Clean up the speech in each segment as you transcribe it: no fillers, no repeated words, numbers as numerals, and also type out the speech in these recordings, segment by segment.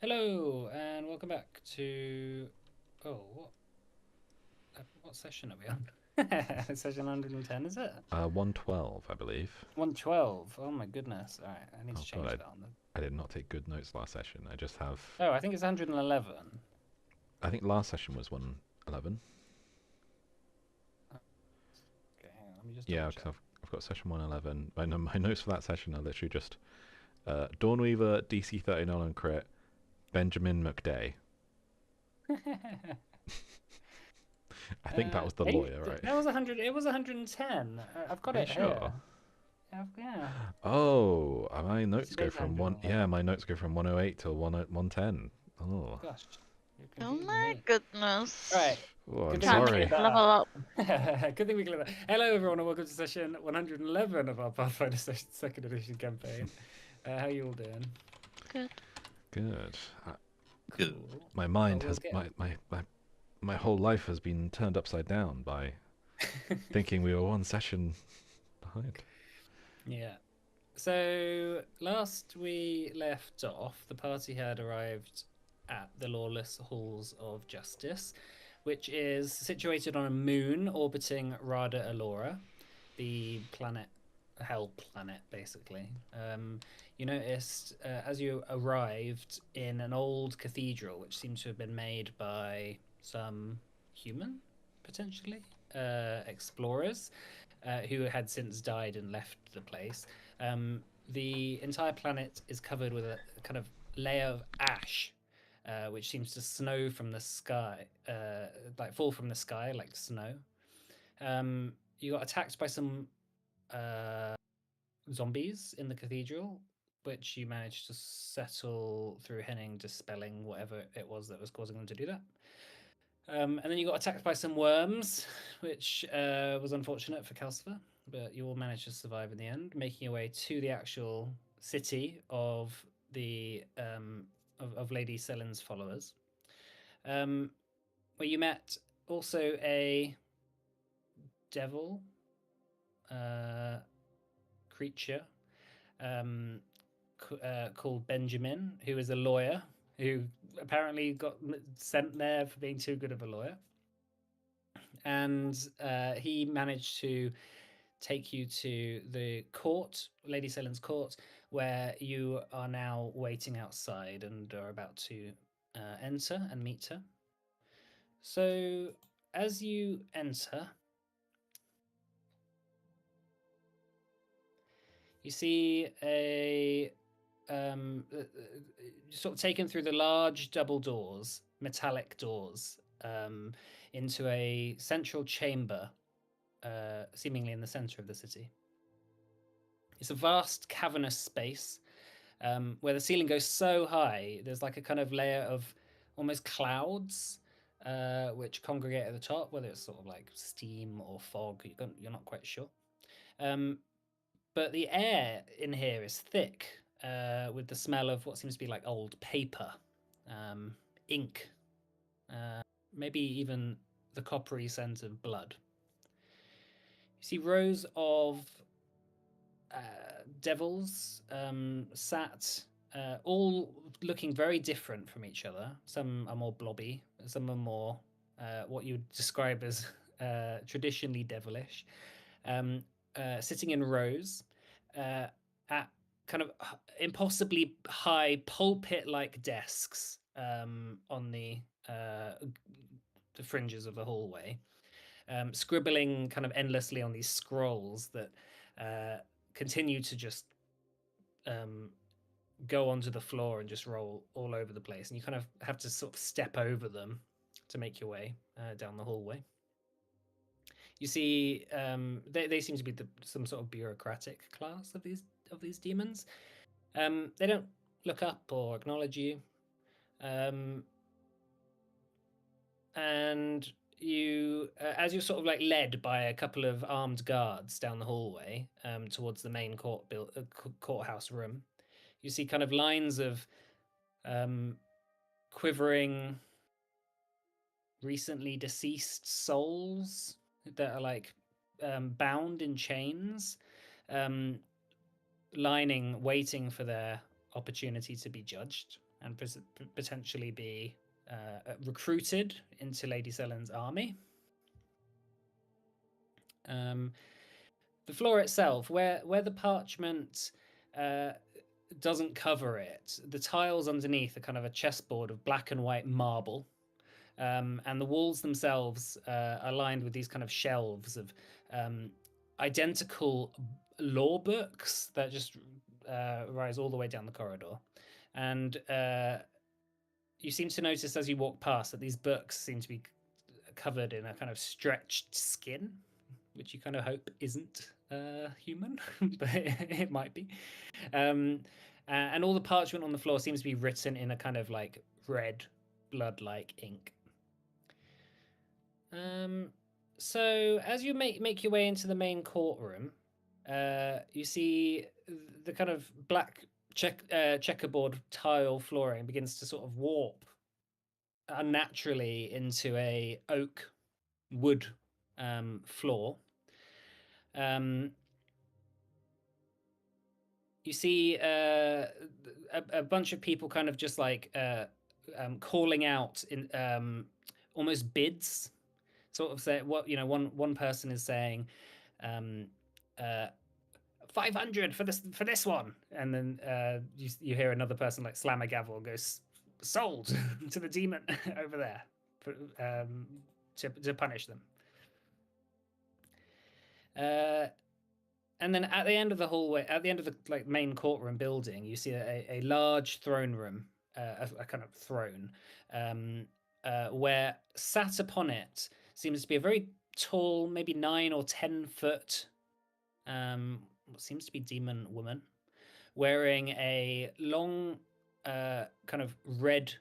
Hello, and welcome back to. Oh, what session are we on? Session 110, is it? 112, I believe. 112. Oh my goodness. All right, I need to Oh god, change that on the. I did not take good notes last session. I just have. Oh, I think it's 111. I think last session was 111. Okay, hang on, let me just double Yeah, check. because I've got session 111. My notes for that session are literally just Dawnweaver, DC 39 on crit, Benjamin McDay. I think that was the lawyer, right? That was 100. It was 110. I've got Are you it here. sure? Yeah. Oh, my notes go Today's from one. Yeah, 111. my notes go from 108 to 110. Oh, Gosh, you're Oh confusing my me. goodness. Right. oh, I'm Good thing we Trying to sorry. cleared that level up. up. Good thing we cleared that. Hello, everyone, and welcome to session 111 of our Pathfinder Second Edition campaign. How you all doing? Good. Good. Cool. My Well, mind we'll has get. my whole life has been turned upside down by thinking we were one session behind. Yeah. So last we left off, the party had arrived at the lawless halls of justice, which is situated on a moon orbiting Rada Alora, the planet, hell planet, basically. You noticed as you arrived in an old cathedral, which seems to have been made by some human, potentially, explorers, who had since died and left the place. The entire planet is covered with a kind of layer of ash, which seems to snow from the sky, like fall from the sky like snow. You got attacked by some uh, zombies in the cathedral, which you managed to settle through Henning dispelling whatever it was that was causing them to do that. And then you got attacked by some worms, which was unfortunate for Calcifer, but you all managed to survive in the end, making your way to the actual city of the of Lady Selin's followers, um, where you met also a devil uh, creature um, called Benjamin, who is a lawyer who apparently got sent there for being too good of a lawyer. And he managed to take you to the court, Lady Selin's court, where you are now waiting outside and are about to enter and meet her. So, as you enter, you see a sort of taken through the large double doors, metallic doors, into a central chamber, seemingly in the center of the city. It's a vast cavernous space where the ceiling goes so high. There's like a kind of layer of almost clouds which congregate at the top, whether it's sort of like steam or fog. You're not quite sure. Um, but the air in here is thick with the smell of what seems to be like old paper, ink, uh, maybe even the coppery scent of blood. You see rows of devils sat, all looking very different from each other. Some are more blobby, some are more what you would describe as traditionally devilish, um, sitting in rows at kind of impossibly high pulpit-like desks on the fringes of the hallway, scribbling kind of endlessly on these scrolls that uh, continue to just um, go onto the floor and just roll all over the place, and you kind of have to sort of step over them to make your way down the hallway. You see, they seem to be some sort of bureaucratic class of these demons. They don't look up or acknowledge you, um, and you, as you're sort of like led by a couple of armed guards down the hallway towards the main courthouse room, you see kind of lines of um, quivering, recently deceased souls that are like bound in chains, um, lining, waiting for their opportunity to be judged. and potentially be recruited into Lady Sellen's army. The floor itself, where the parchment doesn't cover it, the tiles underneath are kind of a chessboard of black and white marble. And the walls themselves are lined with these kind of shelves of identical law books that just rise all the way down the corridor. And you seem to notice as you walk past that these books seem to be covered in a kind of stretched skin, which you kind of hope isn't human, but it might be. And all the parchment on the floor seems to be written in a kind of like red blood-like ink. So as you make your way into the main courtroom, you see the kind of black checkerboard tile flooring begins to sort of warp unnaturally into a oak wood floor. You see a bunch of people kind of just like calling out in almost bids. Sort of say what one person is saying 500 for this one, and then you hear another person like slam a gavel and go sold to the demon over there for, to punish them. And then at the end of the hallway, at the end of the like main courtroom building, you see a large throne room, a kind of throne, where sat upon it seems to be a very tall, maybe 9 or 10 foot, what seems to be demon woman, wearing a long, kind of red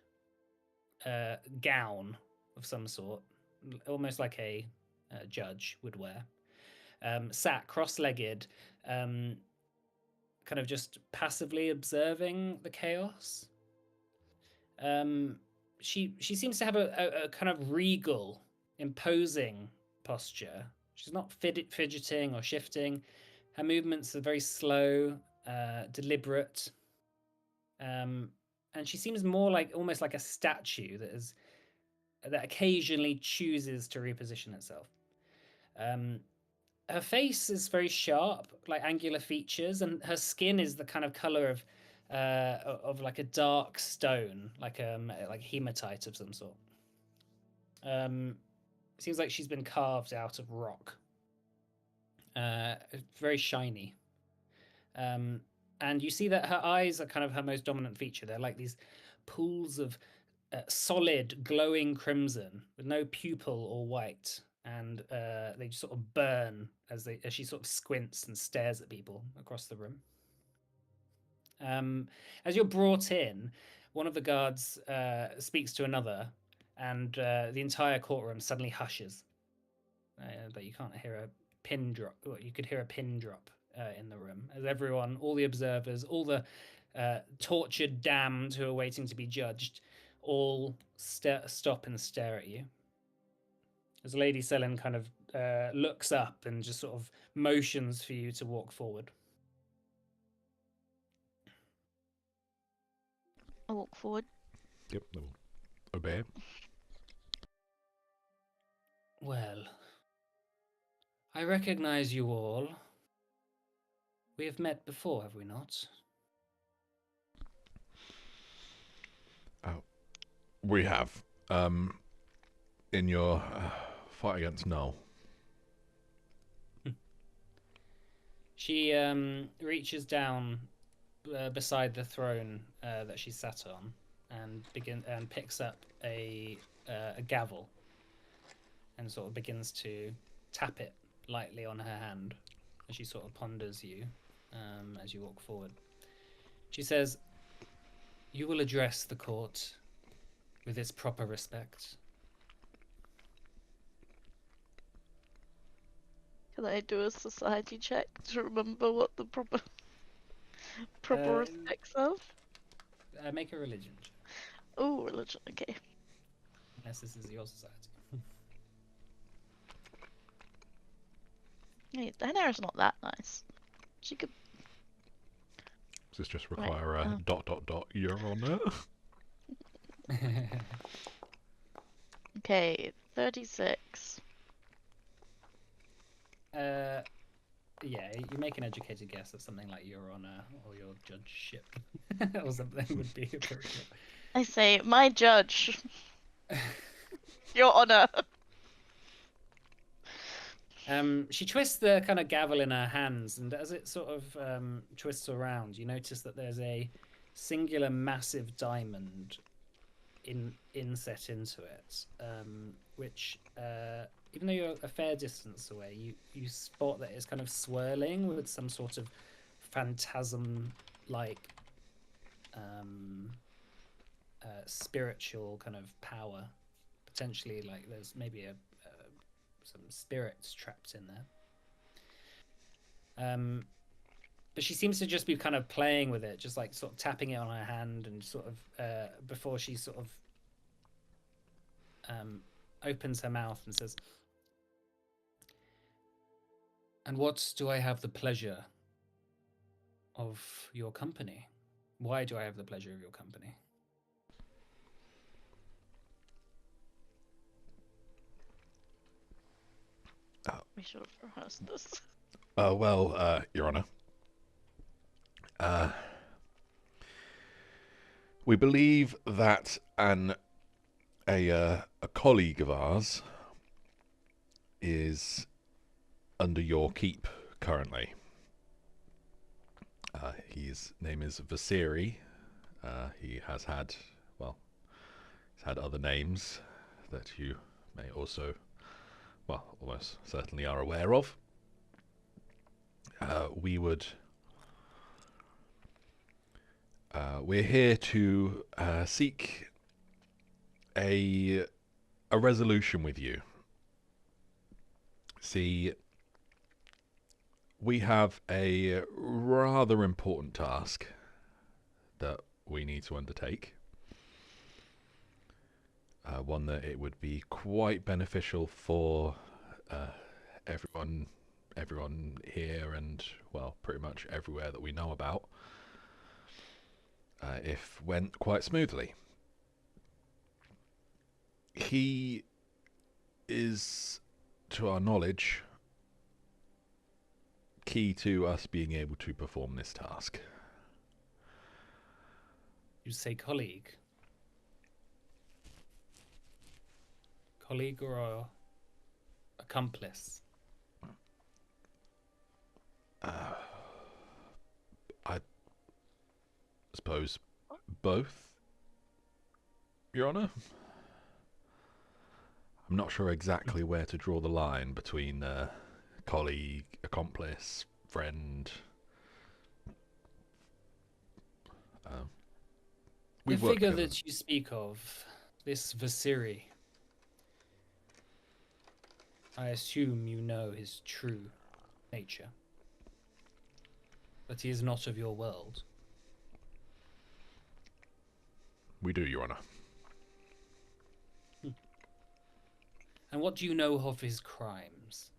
gown of some sort, almost like a judge would wear. Sat cross-legged, kind of just passively observing the chaos. She seems to have a kind of regal, imposing posture. She's not fidgeting or shifting. Her movements are very slow, deliberate, and she seems more like almost like a statue that occasionally chooses to reposition itself. Her face is very sharp, like angular features, and her skin is the kind of color of like a dark stone, like hematite of some sort. Seems like she's been carved out of rock. Very shiny. And you see that her eyes are kind of her most dominant feature. They're like these pools of solid, glowing crimson with no pupil or white, and they just sort of burn as she sort of squints and stares at people across the room. As you're brought in, one of the guards speaks to another, and the entire courtroom suddenly hushes. But you can't hear a pin drop. Well, you could hear a pin drop in the room as everyone, all the observers, all the tortured damned who are waiting to be judged, all stop and stare at you. As Lady Sellen kind of looks up and just sort of motions for you to walk forward. I'll walk forward. Yep, no. Obey. Well, I recognize you all. We have met before, have we not? We have. In your fight against Null. She reaches down beside the throne that she sat on and picks up a gavel and sort of begins to tap it lightly on her hand as she sort of ponders you as you walk forward. She says, "You will address the court with its proper respect." Can I do a society check to remember what the proper respects of? Make a religion check. Oh, religion, okay. Unless this is your society. Hey, Daenerys not that nice. She could. Does this just require a ... Your Honour? Okay, 36. Yeah, you make an educated guess of something like your honor or your judgeship or something would be appropriate. I say, my judge, Your Honor. She twists the kind of gavel in her hands, and as it sort of twists around, you notice that there's a singular massive diamond inset into it, which even though you're a fair distance away, you spot that it's kind of swirling with some sort of phantasm like spiritual kind of power. Potentially, like there's maybe some spirits trapped in there. But she seems to just be kind of playing with it, just like sort of tapping it on her hand, and sort of before she sort of opens her mouth and says, "And what do I have the pleasure of your company? Why do I have the pleasure of your company?" We should have rehearsed this. Well, Your Honor, we believe that a colleague of ours is under your keep currently. His name is Vasiri. He has had, well, he's had other names that you may also, well, almost certainly are aware of. We're here to seek a resolution with you. See, we have a rather important task that we need to undertake. One that it would be quite beneficial for everyone here and, well, pretty much everywhere that we know about, if went quite smoothly. He is, to our knowledge, key to us being able to perform this task. You say colleague? Colleague or accomplice? I suppose both, Your Honor. I'm not sure exactly where to draw the line between colleague, accomplice, friend. The We've worked figure together. that you speak of, this Vasiri, I assume you know his true nature. But he is not of your world. We do, Your Honor. And what do you know of his crimes?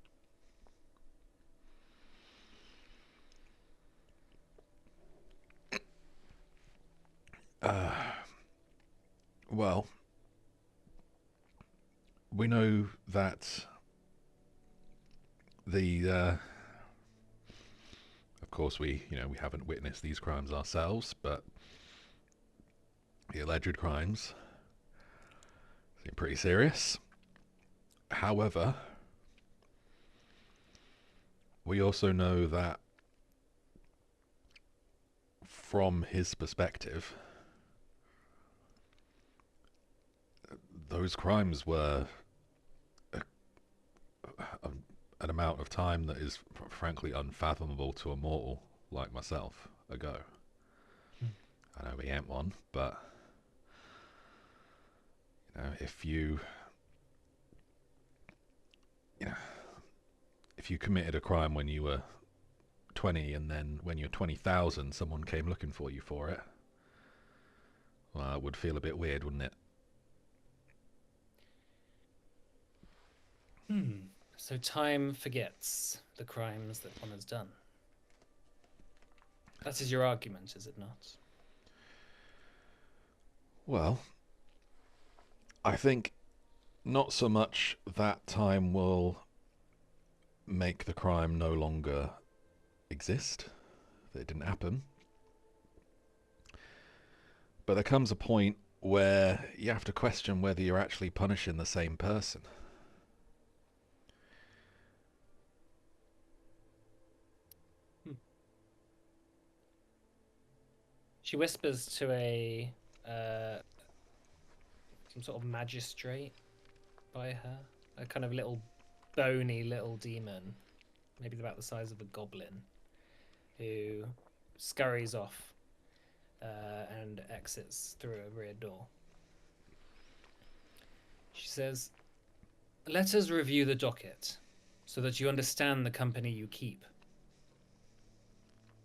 Well, we know that of course, we haven't witnessed these crimes ourselves, but the alleged crimes seem pretty serious. However, we also know that from his perspective, those crimes were an amount of time that is frankly unfathomable to a mortal like myself ago. I know we ain't one, but if you committed a crime when you were 20 and then when you're 20,000 someone came looking for you for it, well, it would feel a bit weird, wouldn't it? So time forgets the crimes that one has done. That is your argument, is it not? Well, I think not so much that time will make the crime no longer exist, that it didn't happen, but there comes a point where you have to question whether you're actually punishing the same person. She whispers to a some sort of magistrate by her, a kind of little bony little demon, maybe about the size of a goblin, who scurries off and exits through a rear door. She says, "Let us review the docket so that you understand the company you keep.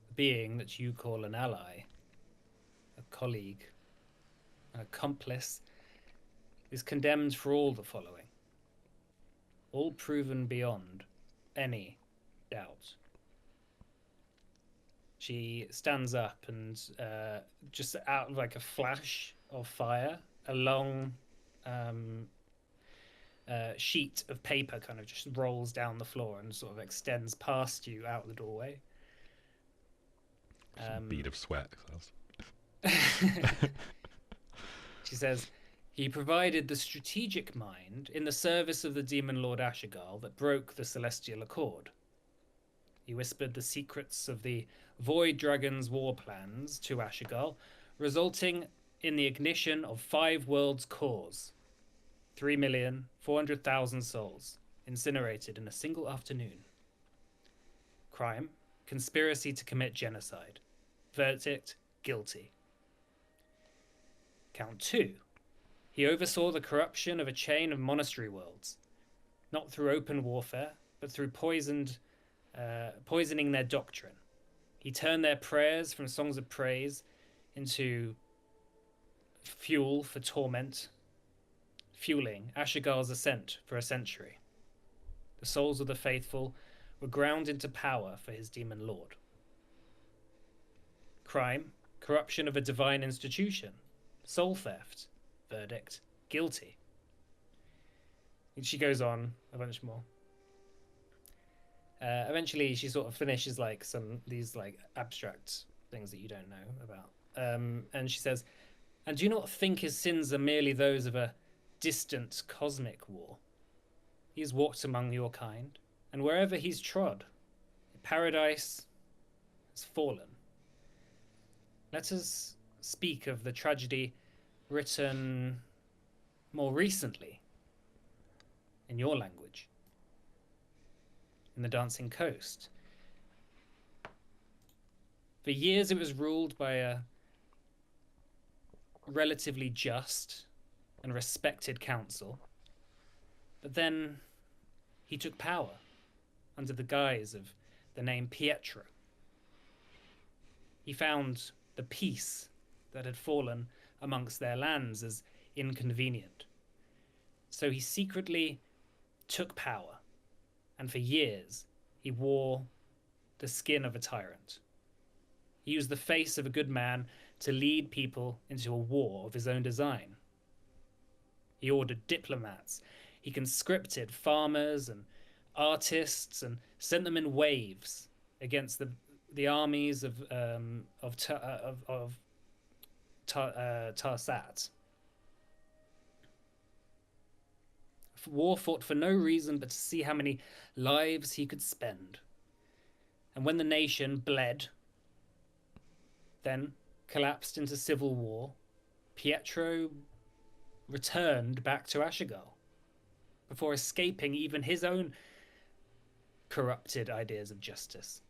The being that you call an ally, a colleague, an accomplice, is condemned for all the following, all proven beyond any doubt." She stands up and just out of like a flash of fire, a long sheet of paper kind of just rolls down the floor and sort of extends past you out the doorway. Bead of sweat. She says, "He provided the strategic mind in the service of the demon lord Ashigal that broke the celestial accord. He whispered the secrets of the Void Dragon's war plans to Ashigal, resulting in the ignition of 5 worlds' cores, 3,400,000 souls, incinerated in a single afternoon. Crime, conspiracy to commit genocide. Verdict, guilty. Count 2. He oversaw the corruption of a chain of monastery worlds, not through open warfare, but through poisoning their doctrine. He turned their prayers from songs of praise into fuel for torment, fueling Ashigal's ascent for a century. The souls of the faithful were ground into power for his demon lord. Crime, corruption of a divine institution. Soul theft. Verdict, guilty." And she goes on a bunch more. Eventually, she sort of finishes like these like abstract things that you don't know about. And she says, "And do you not think his sins are merely those of a distant cosmic war? He has walked among your kind, and wherever he's trod, paradise has fallen. Let us speak of the tragedy written more recently in your language, in the Dancing Coast. For years it was ruled by a relatively just and respected council, but then he took power under the guise of the name Pietro. He found the peace that had fallen amongst their lands as inconvenient. So he secretly took power, and for years he wore the skin of a tyrant. He used the face of a good man to lead people into a war of his own design. He ordered diplomats. He conscripted farmers and artists and sent them in waves against the armies of Tarsat. War fought for no reason but to see how many lives he could spend. And when the nation bled, then collapsed into civil war, Pietro returned back to Ashigal before escaping even his own corrupted ideas of justice.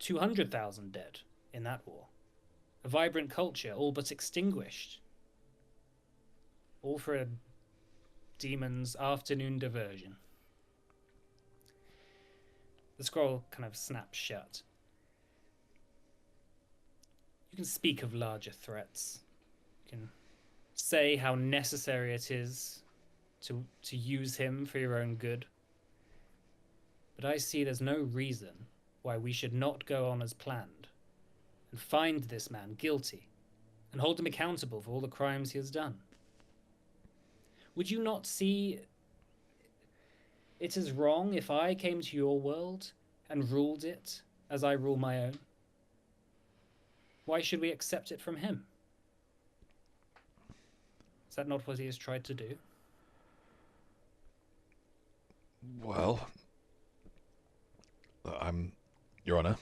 200,000 dead in that war. A vibrant culture all but extinguished. All for a demon's afternoon diversion. The scroll kind of snaps shut. You can speak of larger threats. You can say how necessary it is to use him for your own good. But I see there's no reason why we should not go on as planned and find this man guilty and hold him accountable for all the crimes he has done. Would you not see it as wrong if I came to your world and ruled it as I rule my own? Why should we accept it from him? Is that not what he has tried to do? Well, Your Honor,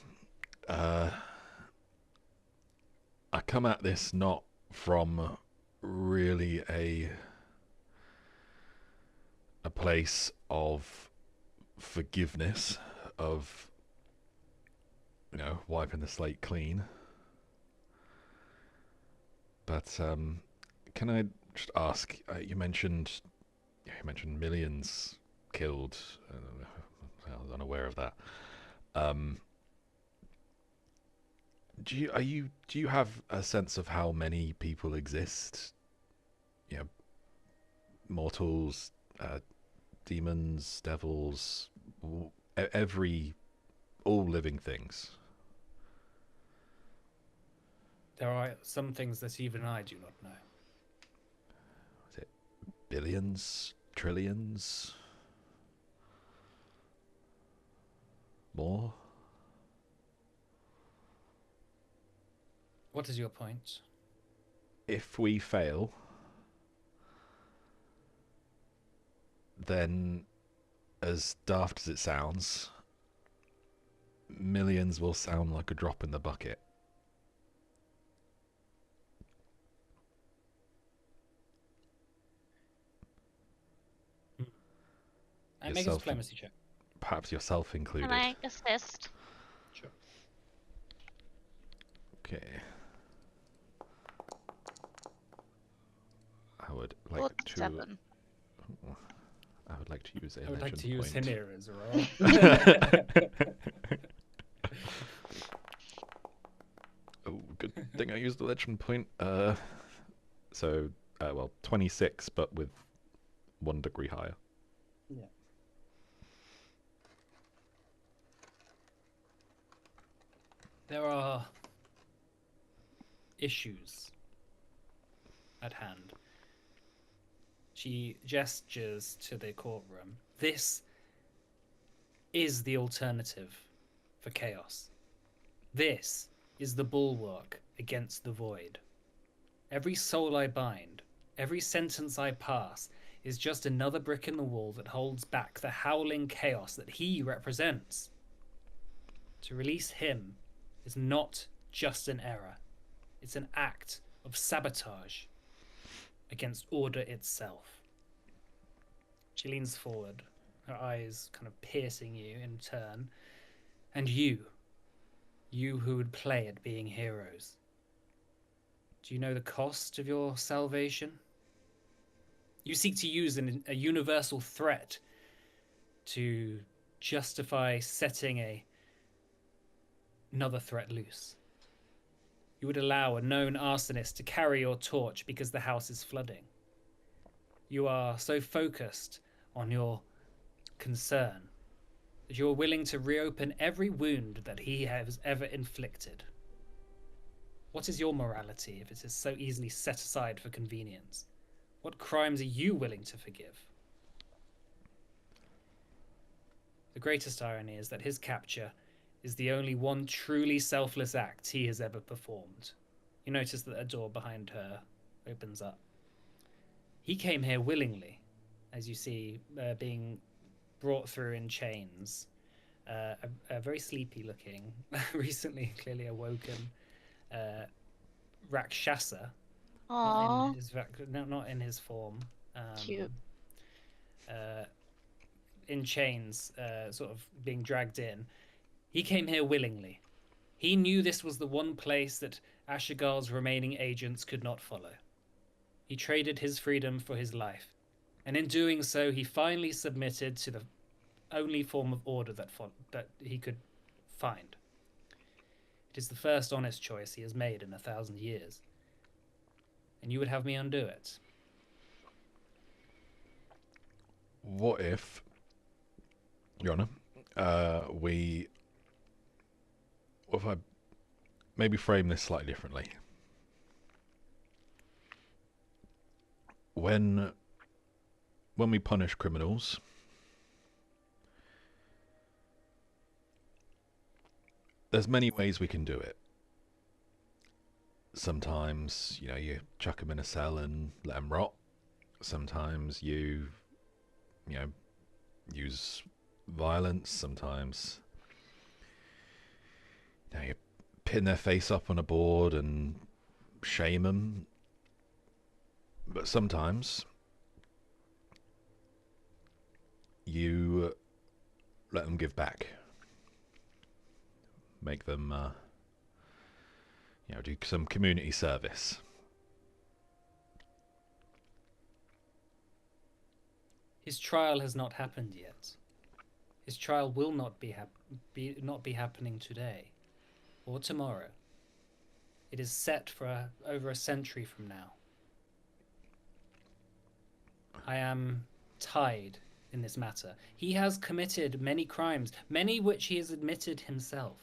I come at this not from really a place of forgiveness, of, wiping the slate clean. But can I just ask? You mentioned millions killed. I was unaware of that. Do you have a sense of how many people exist? Mortals, demons, devils, all living things. There are some things that even I do not know. Is it billions, trillions, more? What is your point? If we fail, then, as daft as it sounds, millions will sound like a drop in the bucket. And make a diplomacy check. Perhaps yourself included. Can I assist? Sure. Okay. I would like to. 47. I would like to use a I would like legend to use point. Himir as a roll. Oh, good thing I used the legend point. So, 26, but with 1 degree higher. Yeah. There are issues at hand. She gestures to the courtroom. This is the alternative for chaos. This is the bulwark against the void. Every soul I bind, every sentence I pass, is just another brick in the wall that holds back the howling chaos that he represents. To release him is not just an error. It's an act of sabotage against order itself. She leans forward, her eyes kind of piercing you in turn. And you who would play at being heroes. Do you know the cost of your salvation? You seek to use a universal threat to justify setting another threat loose. You would allow a known arsonist to carry your torch because the house is flooding. You are so focused on your concern that you are willing to reopen every wound that he has ever inflicted. What is your morality if it is so easily set aside for convenience? What crimes are you willing to forgive? The greatest irony is that his capture is the only one truly selfless act he has ever performed. You notice that a door behind her opens up. He came here willingly, as you see, being brought through in chains. A very sleepy looking, recently clearly awoken Rakshasa. Aww. Not in his form. Cute. In chains, sort of being dragged in. He came here willingly. He knew this was the one place that Ashigal's remaining agents could not follow. He traded his freedom for his life, and in doing so, he finally submitted to the only form of order that he could find. It is the first honest choice he has made in 1,000 years, and you would have me undo it. What if, Your Honor, what if I maybe frame this slightly differently? When when we punish criminals, there's many ways we can do it. Sometimes, you chuck them in a cell and let them rot. Sometimes you know, use violence. Sometimes, you pin their face up on a board and shame them. But sometimes you let them give back. Make them, do some community service. His trial has not happened yet. His trial will not be happening today or tomorrow. It is set for over a century from now. I am tied in this matter. He has committed many crimes, many which he has admitted himself.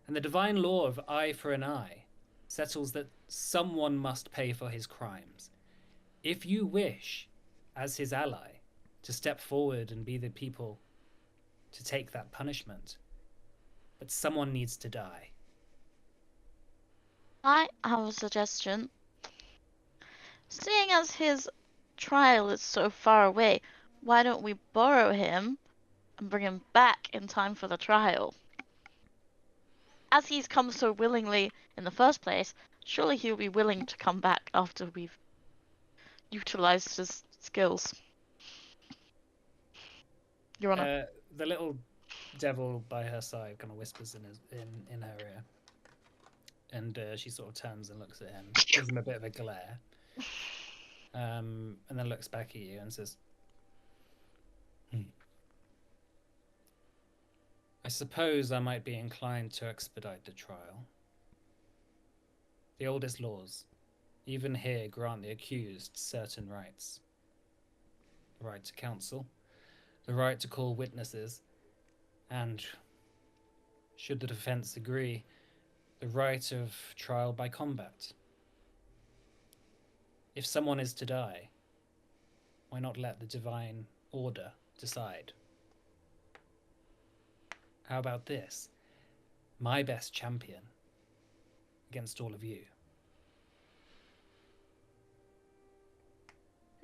And the divine law of eye for an eye settles that someone must pay for his crimes. If you wish, as his ally, to step forward and be the people to take that punishment, but someone needs to die. I have a suggestion. Seeing as his trial is so far away, why don't we borrow him and bring him back in time for the trial? As he's come so willingly in the first place, surely he'll be willing to come back after we've utilized his skills. Your Honor. The little devil by her side kind of whispers in her ear, and she sort of turns and looks at him, gives him a bit of a glare, and then looks back at you and says, I suppose I might be inclined to expedite the trial. The oldest laws, even here, grant the accused certain rights. The right to counsel, the right to call witnesses, and, should the defense agree, the right of trial by combat. If someone is to die, why not let the divine order decide? How about this? My best champion against all of you.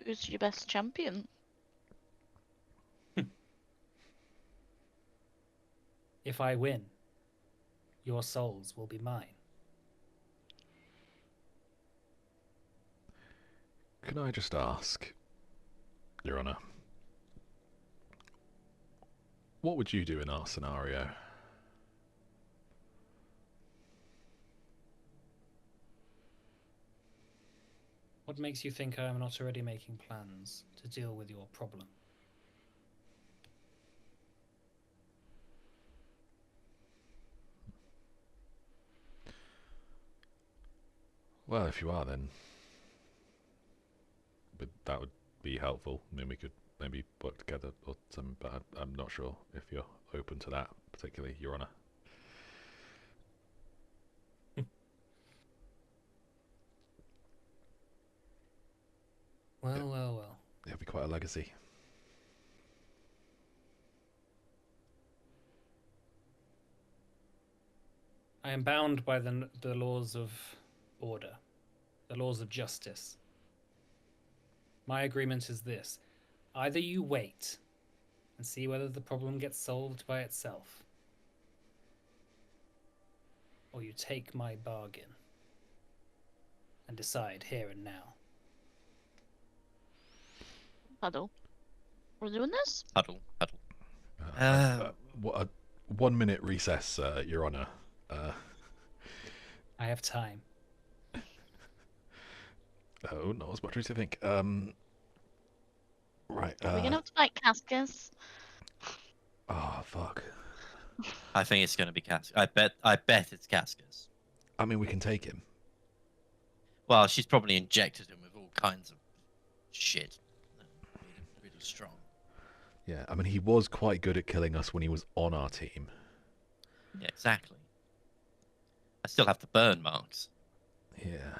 Who's your best champion? If I win, your souls will be mine. Can I just ask, Your Honor, what would you do in our scenario? What makes you think I am not already making plans to deal with your problem? Well, if you are, then that would be helpful. I mean, we could maybe work together or something, but I'm not sure if you're open to that, particularly, Your Honor. Well. It'll be quite a legacy. I am bound by the laws of order, the laws of justice. My agreement is this. Either you wait and see whether the problem gets solved by itself, or you take my bargain and decide here and now. Huddle. We're doing this? Huddle. What a 1 minute recess, Your Honor. I have time. Oh, not as much as you think. Right. Are we gonna have to fight Cascus? Oh, fuck. I think it's going to be Cascus. I bet it's Cascus. I mean, we can take him. Well, she's probably injected him with all kinds of shit. Really strong. Yeah, I mean, he was quite good at killing us when he was on our team. Yeah, exactly. I still have the burn marks. Yeah.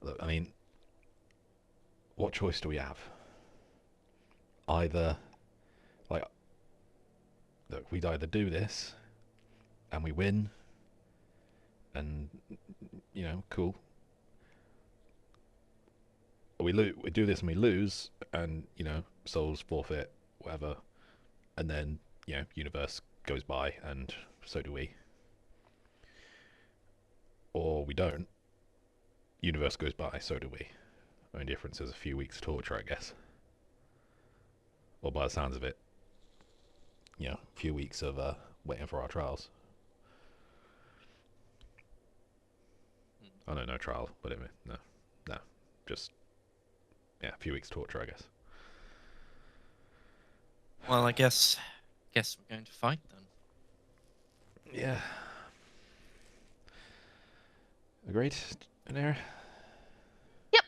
Look, I mean, what choice do we have? Either, like, look, we'd either do this and we win, and cool. Or we do this and we lose, and souls forfeit, whatever, and then universe goes by, and so do we. Or we don't. Universe goes by, so do we. Only difference is a few weeks torture, I guess. Or by the sounds of it, a few weeks of waiting for our trials. Oh no trial, but anyway, no, just a few weeks torture, I guess. Well, I guess we're going to fight then. Yeah. Agreed, Anera? Yep.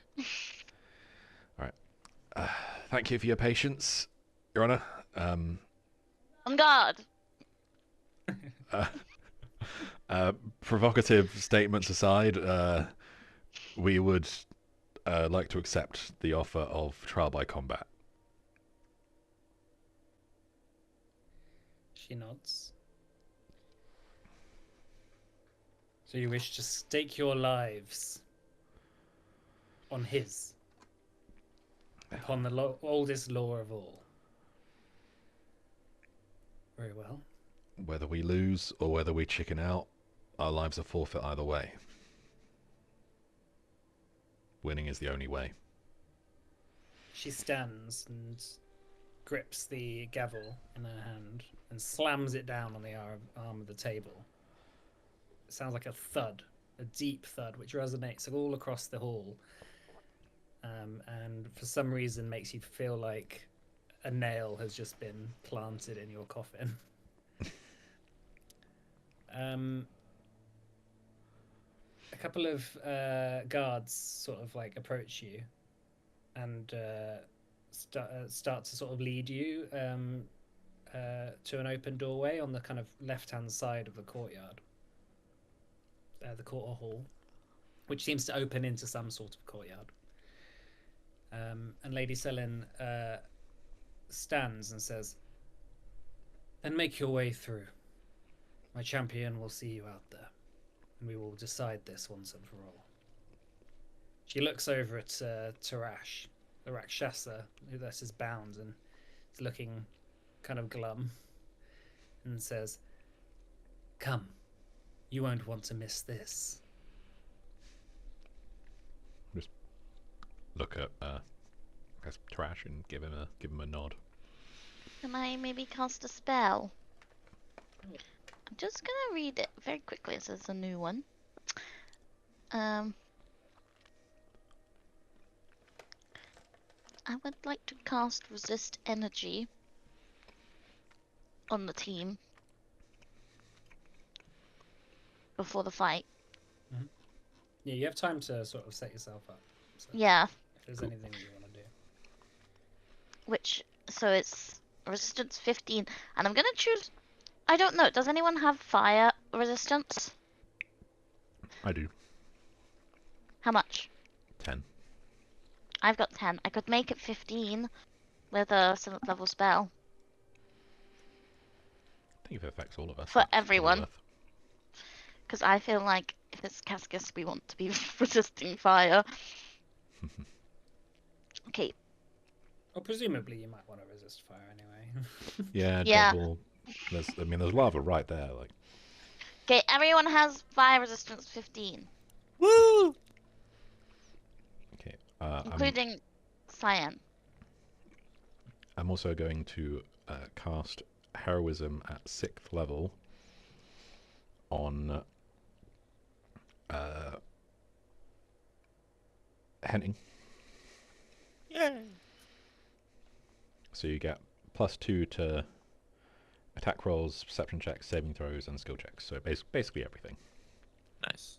Alright. Thank you for your patience, Your Honor. On guard. Provocative statements aside, we would like to accept the offer of trial by combat. She nods. So you wish to stake your lives on his, upon the oldest law of all. Very well. Whether we lose or whether we chicken out, our lives are forfeit either way. Winning is the only way. She stands and grips the gavel in her hand and slams it down on the arm of the table. It sounds like a thud, a deep thud, which resonates all across the hall, and for some reason makes you feel like a nail has just been planted in your coffin. A couple of guards sort of like approach you and start to sort of lead you to an open doorway on the kind of left-hand side of the courtyard, the court or hall, which seems to open into some sort of courtyard. And Lady Selin stands and says, "Then make your way through. My champion will see you out there, and we will decide this once and for all." She looks over at Tarash, the Rakshasa, who thus is bound and is looking kind of glum, and says, "Come, you won't want to miss this." Just look at Trash and give him a nod. Can I maybe cast a spell? I'm just gonna read it very quickly. It says a new one. I would like to cast Resist Energy on the team before the fight. Yeah, you have time to sort of set yourself up. So Yeah, if there's anything that you want to do. so it's resistance 15, and I'm gonna choose. I don't know. Does anyone have fire resistance? I do. How much? 10. I've got 10. I could make it 15 with a 7th level spell. I think if it affects all of us. For that's everyone. worth. Because I feel like if it's Cascus, we want to be resisting fire. Okay. Well, presumably you might want to resist fire anyway. Yeah, Yeah. double. There's lava right there. Like, Okay, everyone has fire resistance 15, Woo! okay. including Cyan. I'm also going to cast heroism at 6th level on Henning. Yay! So you get +2 to attack rolls, perception checks, saving throws, and skill checks. So basically everything. Nice.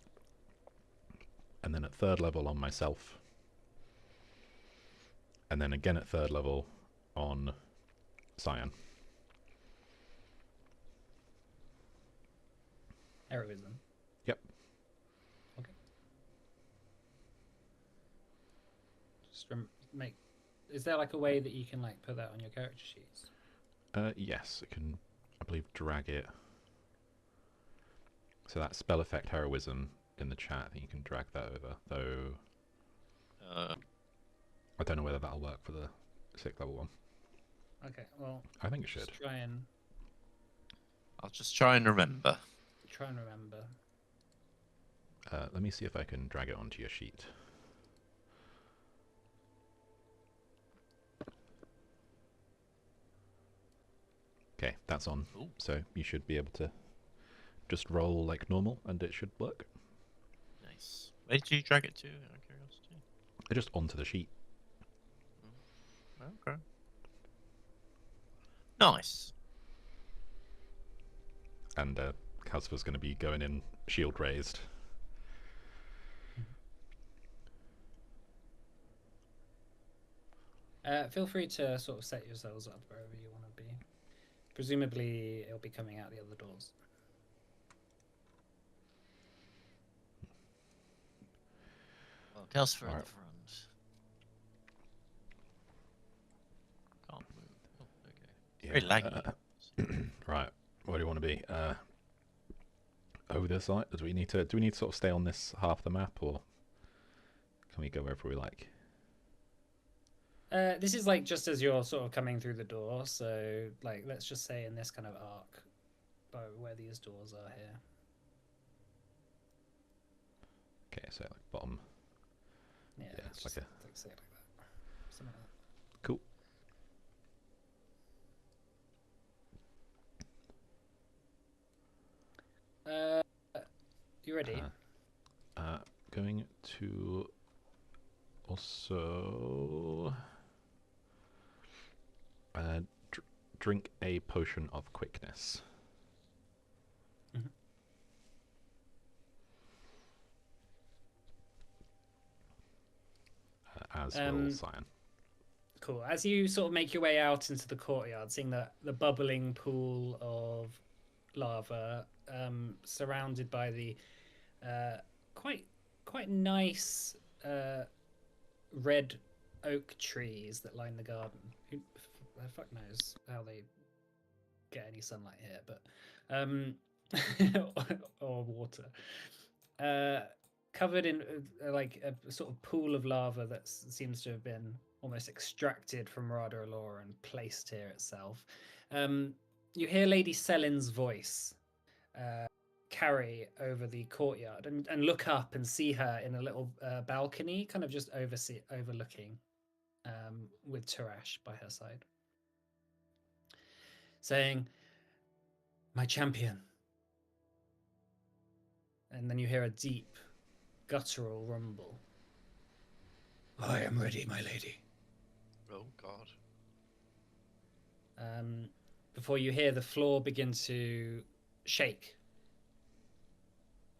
And then at 3rd level on myself. And then again at 3rd level on Cyan. Heroism. Yep. Okay. Just just make. Is there like a way that you can like put that on your character sheets? Yes, it can, I believe, drag it. So that spell effect heroism in the chat, I think you can drag that over. Though I don't know whether that'll work for the 6th level one. Okay, well, I think it should. I'll just try and remember. Try and remember. Let me see if I can drag it onto your sheet. Okay, that's on. Ooh. So you should be able to just roll like normal and it should work. Nice. Where did you drag it to, out of curiosity? Just onto the sheet. Okay. Nice. And Casper's going to be going in shield raised. Feel free to sort of set yourselves up wherever you want to be. Presumably, it'll be coming out the other doors. Well, Casper at Alright. the front. Can't move. Oh, okay. Very laggy. Right, where do you want to be? Over this side? Do we need to sort of stay on this half the map, or can we go wherever we like? This is like just as you're sort of coming through the door, so like let's just say in this kind of arc, by where these doors are here. Okay, so like bottom. Yeah, Yeah, it's like just, a- like say it like that. Something like Cool. that. You ready? Going to also drink a potion of quickness. Mhm. As will Cyan. Cool. As you sort of make your way out into the courtyard, seeing the bubbling pool of lava, surrounded by the quite nice red oak trees that line the garden. Who the fuck knows how they get any sunlight here, but or water. Covered in like a sort of pool of lava that seems to have been almost extracted from Rada Alora and placed here itself. You hear Lady Selin's voice carry over the courtyard and look up and see her in a little balcony, kind of just overlooking, with Tarash by her side, saying, "My champion." And then you hear a deep, guttural rumble. "I am ready, my lady." Oh, God. Before you hear the floor begin to shake,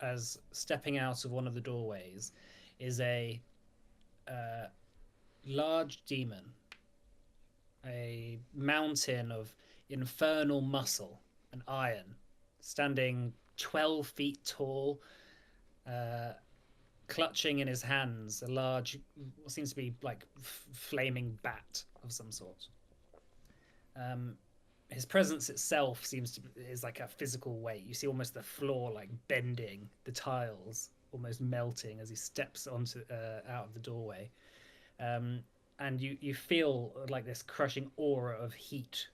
as stepping out of one of the doorways is a large demon, a mountain of infernal muscle and iron, standing 12 feet tall, clutching in his hands a large, what seems to be like flaming bat of some sort. His presence itself is like a physical weight. You see almost the floor like bending, the tiles almost melting as he steps onto out of the doorway, and you feel like this crushing aura of heat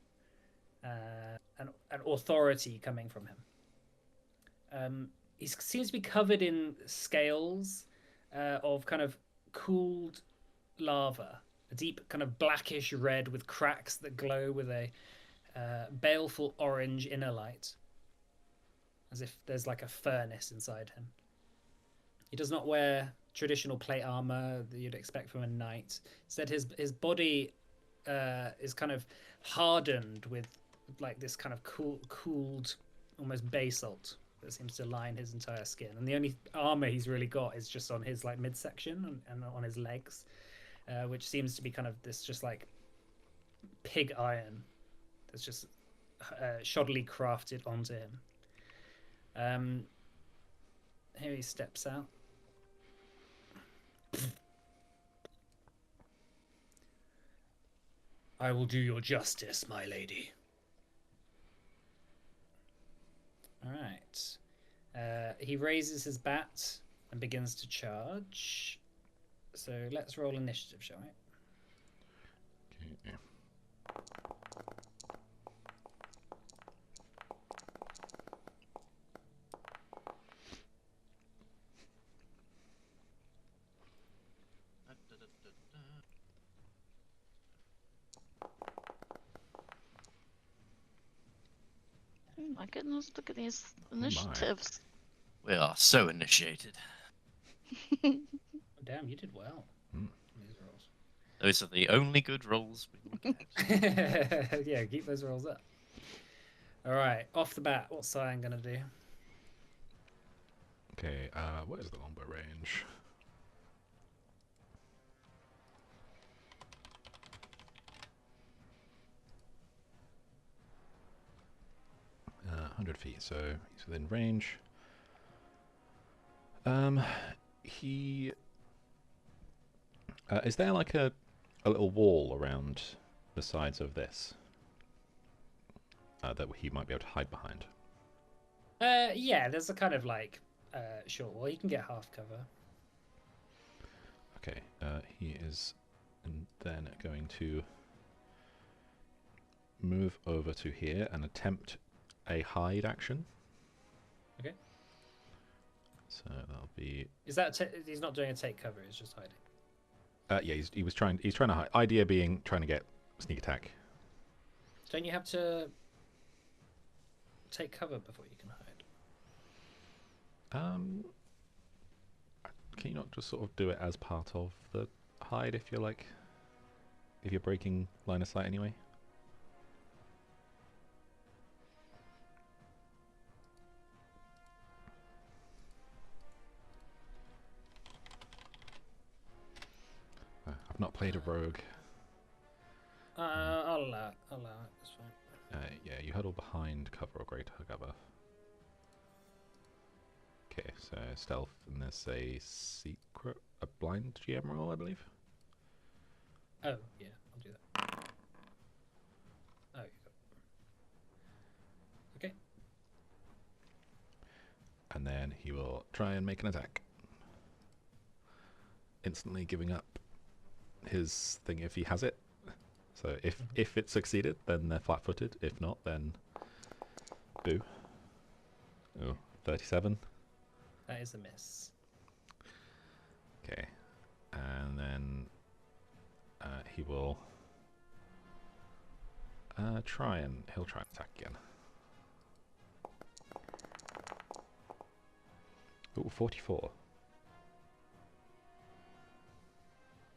and authority coming from him. He seems to be covered in scales of kind of cooled lava, a deep kind of blackish red with cracks that glow with a baleful orange inner light, as if there's like a furnace inside him. He does not wear traditional plate armor that you'd expect from a knight. Instead, his body is kind of hardened with like this kind of cooled, almost basalt that seems to line his entire skin. And the only armor he's really got is just on his like midsection and on his legs, which seems to be kind of this just like pig iron that's just shoddily crafted onto him. Here he steps out. I will do your justice, my lady. All right. He raises his bat and begins to charge. So let's roll initiative, shall we? Okay. Oh my goodness, look at these my. initiatives. We are so initiated. Oh, damn, you did well. Hmm. on these rolls. Those are the only good rolls we will get. Yeah, keep those rolls up. All right, off the bat, what's Cyan gonna do? Okay, what is the longbow range? Uh, 100 feet, so he's within range. He... is there like a little wall around the sides of this? That he might be able to hide behind? Yeah, there's a kind of like short wall. You can get half cover. Okay, he is then going to move over to here and attempt a hide action. Okay. So that'll be... Is that he's not doing a take cover? He's just hiding. yeah, he's trying to hide. Idea being trying to get sneak attack. Don't you have to take cover before you can hide? Can you not just sort of do it as part of the hide if you're breaking line of sight anyway? I've not played a rogue. I'll allow it. I'll allow it. That's fine. Yeah, you huddle behind cover or greater cover. Okay, so stealth, and there's a blind GM roll, I believe. Oh yeah, I'll do that. Oh, okay. And then he will try and make an attack. Instantly giving up his thing if he has it. So if it succeeded, then they're flat-footed. If not, then boo. Oh, 37. That is a miss. Okay. And then he will he'll try and attack again. Oh, 44.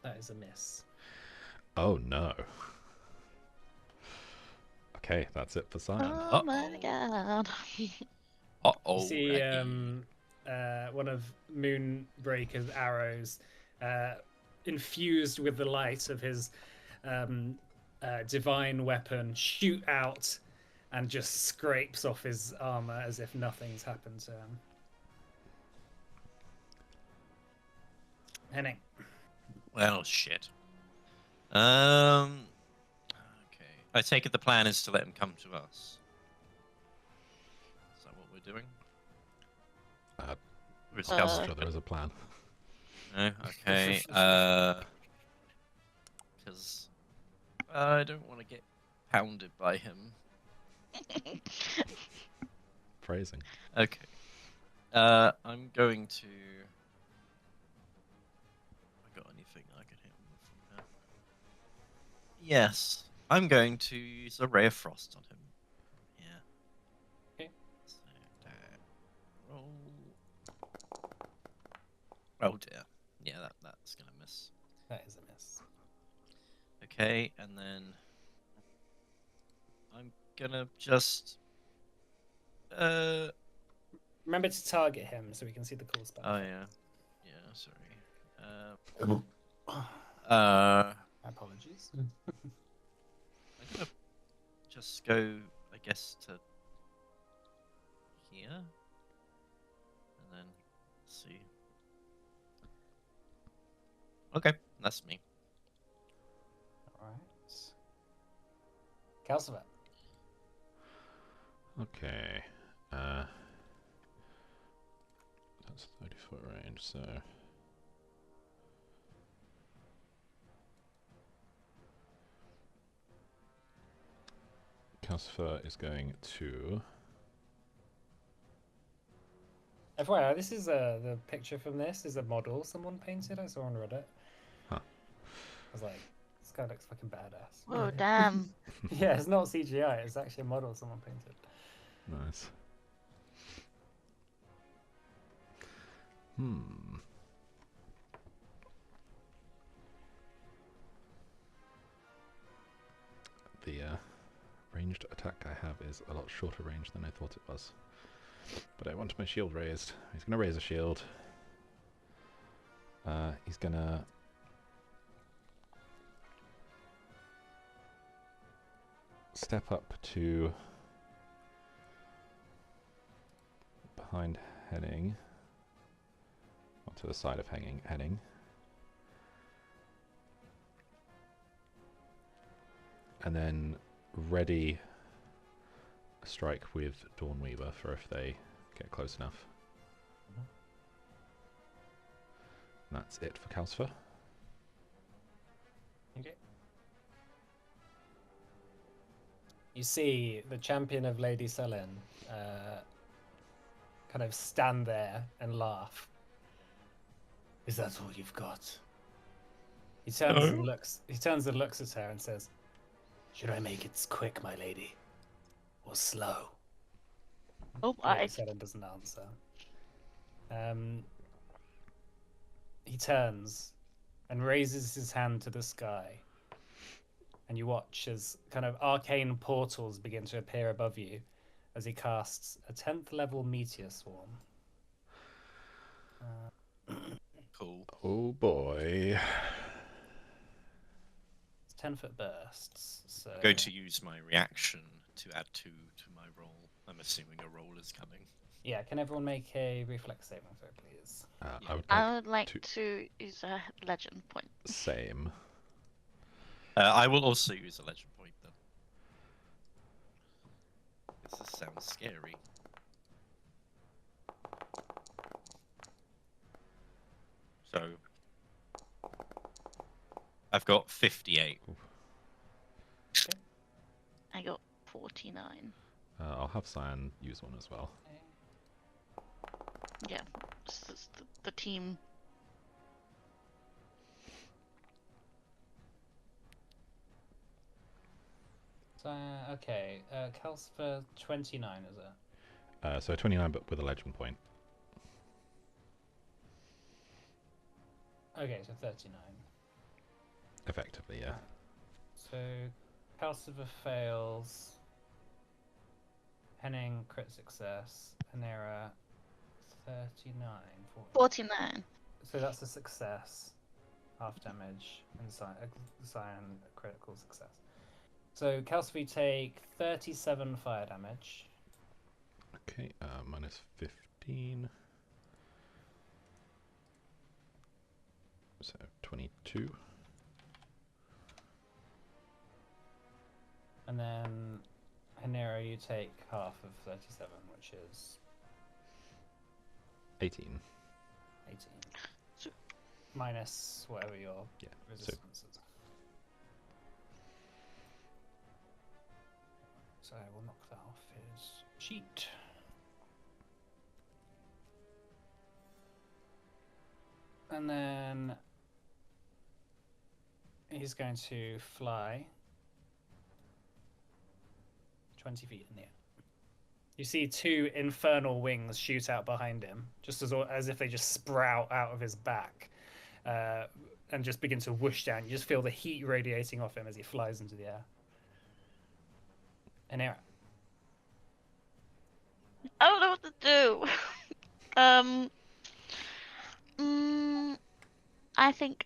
That is a miss. Oh no. Okay, that's it for Cyan. Oh my god. Uh-oh. You see one of Moonbreaker's arrows infused with the light of his divine weapon shoot out and just scrapes off his armor as if nothing's happened to him. Henning. Well, shit. Okay. I take it the plan is to let him come to us. Is that what we're doing? We're I'm not discussing. sure there is a plan. No? Okay. Because I don't want to get pounded by him. Phrasing. Okay. I'm going to... I got anything I can hit him with from that? Yes. I'm going to use a Ray of Frost on him. Yeah. Okay. So, roll. Oh dear. Yeah, that's gonna miss. That is a miss. Okay, and then I'm gonna just Remember to target him so we can see the cool spell. oh yeah. Yeah, sorry. Apologies. I'm gonna just go, I guess, to here. And then see. Okay, that's me. Alright. Calcifer. Okay. That's 30-foot range, so... Calcifer is going to... FYI, this is the picture from this is a model someone painted. I saw on Reddit. Huh. I was like, this guy looks fucking badass. Oh, damn. Yeah, it's not CGI. It's actually a model someone painted. Nice. The ranged attack I have is a lot shorter range than I thought it was. But I want my shield raised. He's going to raise a shield. He's going to... step up to... behind Henning. Or to the side of Henning. And then ready a strike with Dawnweaver for if they get close enough. And that's it for Calcifer. Okay. You see the champion of Lady Selin kind of stand there and laugh. Is that all you've got? He turns and looks. He turns and looks at her and says, "Should I make it quick, my lady, or slow?" Oh, Lady my. Selin doesn't answer. He turns and raises his hand to the sky, and you watch as kind of arcane portals begin to appear above you as he casts a 10th level meteor swarm. Cool. Oh boy. It's 10-foot bursts. So I'm going to use my reaction to add 2 to my roll. I'm assuming a roll is coming. yeah, can everyone make a reflex saving throw, please? I would like to use a legend point. same. I will also use a legend point then. This sounds scary. So I've got 58. I got 49. I'll have Cyan use one as well. Yeah, this is the team. So, okay, Calcifer 29, is it? So 29, but with a legend point. Okay, so 39. Effectively, yeah. So, Calcifer fails. Henning, crit success. Panera, 39. 49. So that's a success. Half damage. And Cyan, critical success. So, Calcifer take 37 fire damage. Okay, minus 15. So 22. And then, Hanera, you take half of 37, which is 18. 18. So- Minus whatever your Yeah, resistance is. So I will knock that off his sheet. And then he's going to fly 20 feet in the air. You see 2 infernal wings shoot out behind him, just as if they just sprout out of his back, and just begin to whoosh down. You just feel the heat radiating off him as he flies into the air. An arrow. I don't know what to do. I think.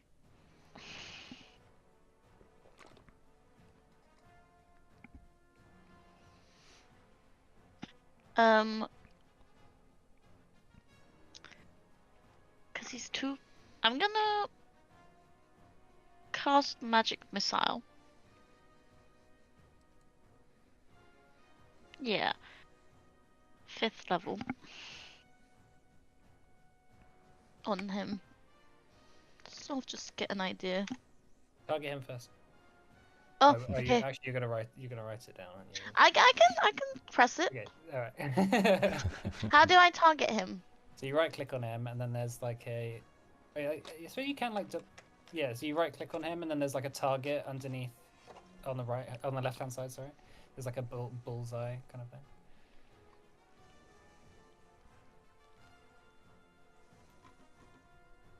Because he's too. I'm gonna cast magic missile. Yeah. 5th level. On him. So I'll just get an idea. Target him first. Oh, Are you okay. actually you're gonna write it down, aren't you? I can press it. Okay, alright. How do I target him? So you right click on him and then there's like a so you can like yeah, so you right click on him and then there's like a target underneath on the left hand side, sorry. There's like a bullseye kind of thing.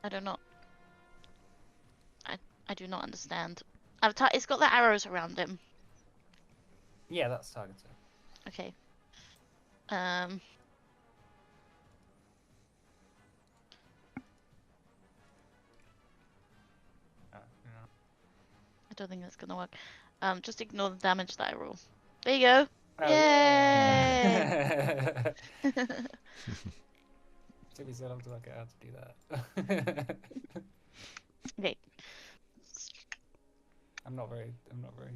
I do not. I do not understand. It's got the arrows around him. Yeah, that's targeted. Okay. I don't think that's gonna work. Just ignore the damage that I roll. There you go. Oh, Yay! yeah. Took me so long to work out how to do that. Okay. I'm not very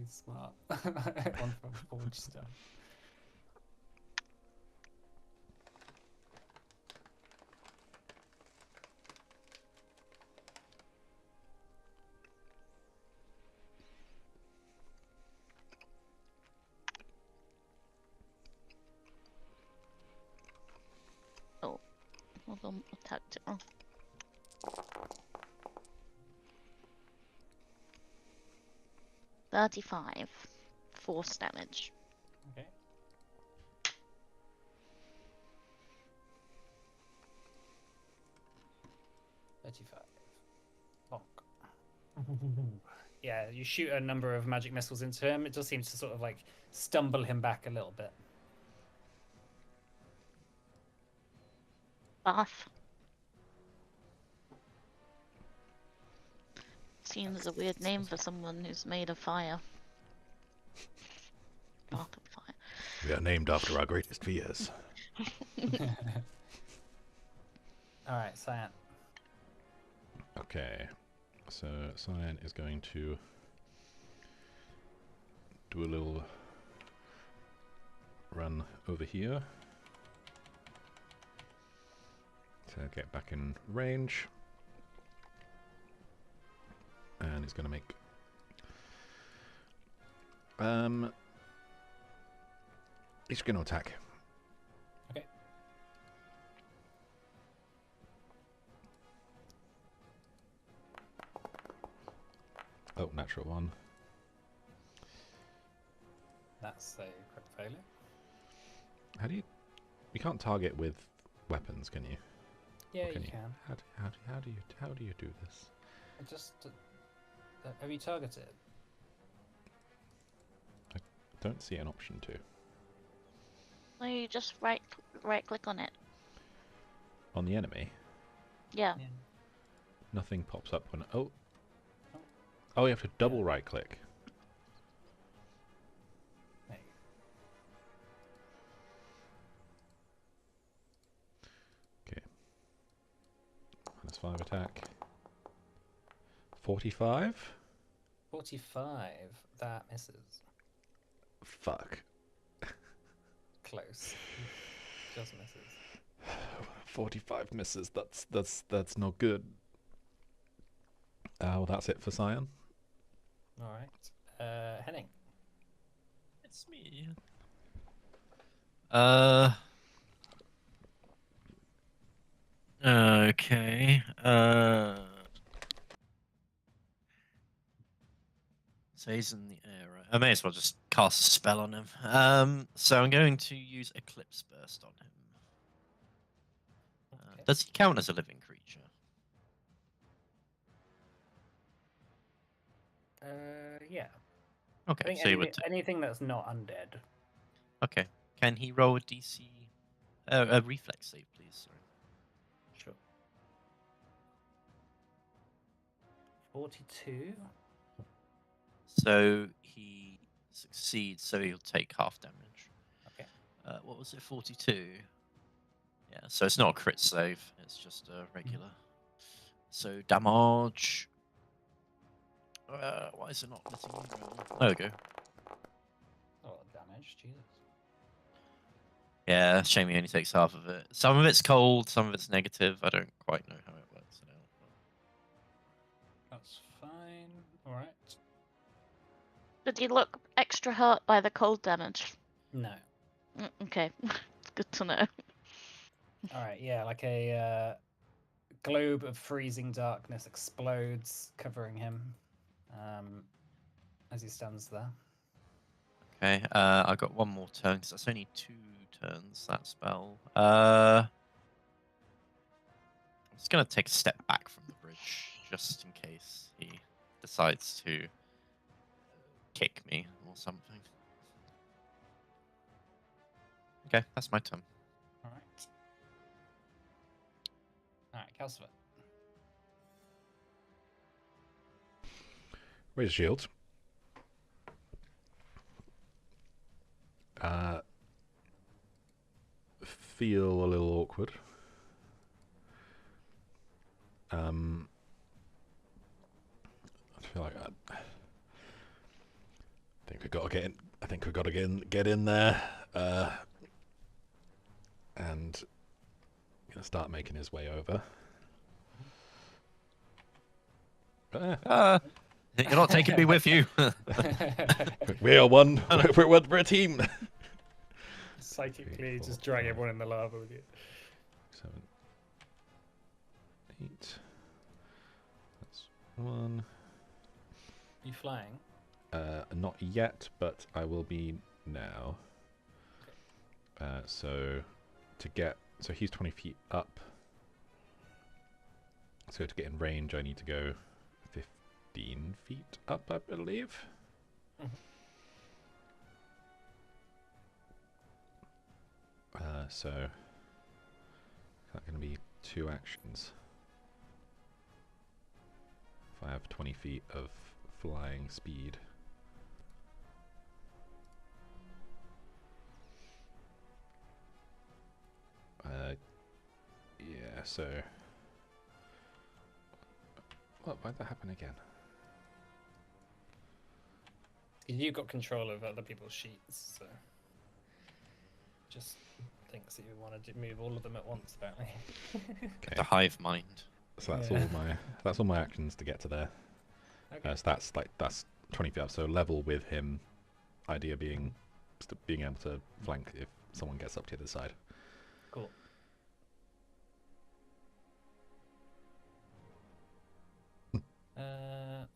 smart on forge stuff. Hold on, attacked it wrong. $35. Force damage. Okay. $35. Bonk. Yeah, you shoot a number of magic missiles into him. It just seems to sort of like stumble him back a little bit. Bath. Seems a weird name for someone who's made of fire. Bath of fire. We are named after our greatest fears. Alright, Cyan. Okay, so Cyan is going to do a little run over here to get back in range, and he's going to make he's going to attack. Okay. Oh, natural one. That's a crit failure. How do you? You can't target with weapons, can you? Yeah, Or you you? can. How do you do this? It just have you targeted? Don't see an option to. No, you just right click on it. On the enemy, Yeah. Yeah. nothing pops up when. Oh, you have to double right click. There you -5 attack. 45. go. 45. That misses. Fuck. Close. Just misses. 45 misses. That's not good. Well, that's it for Cyan. All right. Henning. It's me. Okay. So he's in the air, right? I may as well just cast a spell on him. So I'm going to use Eclipse Burst on him. Okay. Does he count as a living creature? Yeah. I Okay, think so he would. anything that's not undead. Okay, can he roll a DC, a reflex save, please? Sorry. Sure. 42. So he succeeds, so he'll take half damage. Okay. What was it? 42. Yeah, so it's not a crit save; it's just a regular. So damage. Why is it not letting me roll? There we go. Oh, damage, Jesus. Yeah, shame he only takes half of it. Some of it's cold, some of it's negative. I don't quite know how it works out. That's fine. All right. Did he look extra hurt by the cold damage? No. Okay, good to know. All right. Yeah, like a globe of freezing darkness explodes, covering him as he stands there. Okay, I got one more turn because that's only 2 turns, that spell. I'm just going to take a step back from the bridge, just in case he decides to kick me or something. Okay, that's my turn. All right. All right, Calcifer. Raise shields. Feel a little awkward. I feel like I think we got to get in. I think we got to get in there, and gonna start making his way over. You're not taking me with you. We are one. We're a team. Psychically, 3, 4, just drag 5, everyone in the lava with you. 7, 8. That's 1. You flying? Not yet, but I will be now. So he's 20 feet up. So to get in range, I need to go 15 feet up, I believe. So that's going to be 2 actions. If I have 20 feet of flying speed. Yeah, so... What? Why'd that happen again? You got control of other people's sheets, so just thinks that you want to move all of them at once, apparently. The hive mind. So that's Yeah. all my actions to get to there. Okay. So that's 20 feet up. So level with him. Idea being able to flank if someone gets up to the other side. Cool.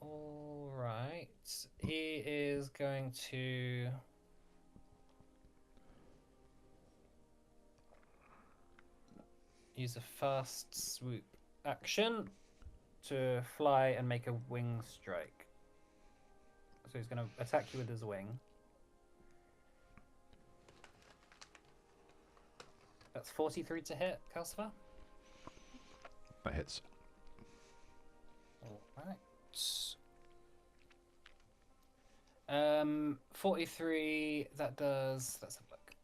All right. He is going to use a fast swoop action to fly and make a wing strike. So he's going to attack you with his wing. That's 43 to hit, Calcifer. That hits. All right. 43. That does. Let's have a look.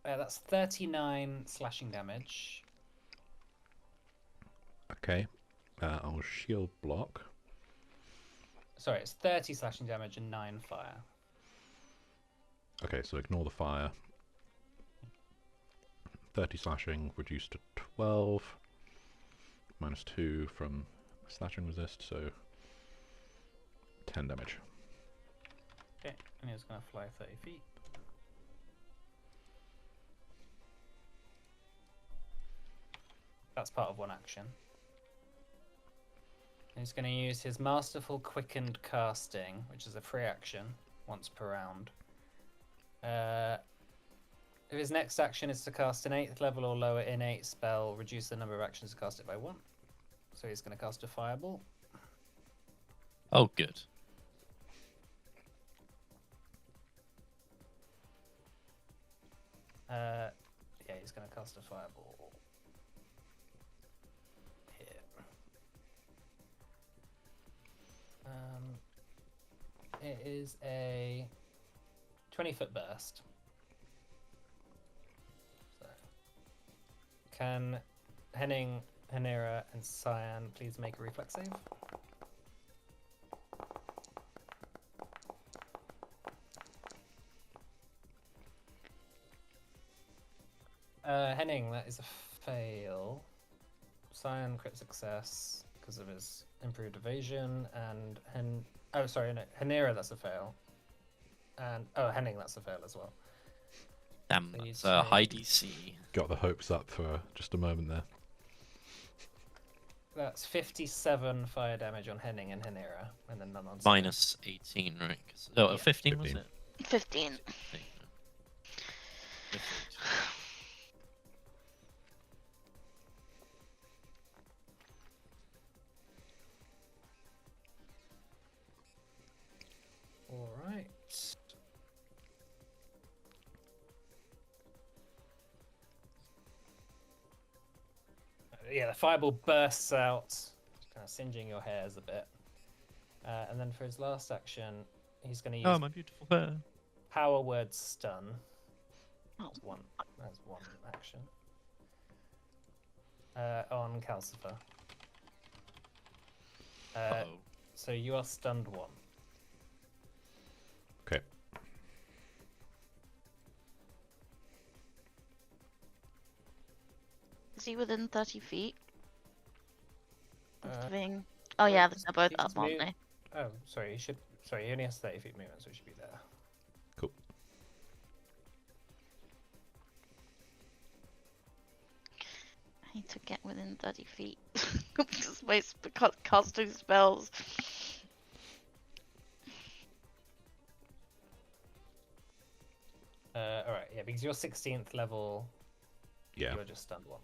That's 39 slashing damage. Okay. I'll shield block. Sorry, it's 30 slashing damage and 9 fire. Okay, so ignore the fire. 30 slashing reduced to 12. Minus 2 from slashing resist, so 10 damage. Okay, and he's going to fly 30 feet. That's part of one action. He's going to use his Masterful Quickened Casting, which is a free action, once per round. If his next action is to cast an 8th level or lower innate spell, reduce the number of actions to cast it by 1. So he's going to cast a Fireball. Oh, good. Yeah, he's going to cast a Fireball here. It is a 20-foot burst. So, can Henning, Hanera, and Cyan please make a reflex save? Henning, that is a fail. Cyan crit success because of his improved evasion, and Hanira, that's a fail. And Henning, that's a fail as well. Damn, So you that's a high take- DC. Got the hopes up for just a moment there. That's 57 fire damage on Henning and Hanira, and then none on Cyan. Minus 18, right? Oh, Yeah, 15 was 15. it? 15. 15, yeah. 15. All right. Yeah, the fireball bursts out, kind of singeing your hairs a bit. And then for his last action, he's going to use Oh, my beautiful hair. Power Word Stun. Oh. That's one action. On Calcifer. Uh-oh. So you are stunned 1. Okay. Is he within 30 feet? Of Uh, the thing? Oh yeah, he's- they're both he's up, aren't moved. they? Oh, sorry. He only has 30 feet movement, so he should be there. Cool. I need to get within 30 feet. Just waste casting spells. All right. Yeah, because you're 16th level. Yeah. You're just stunned 1.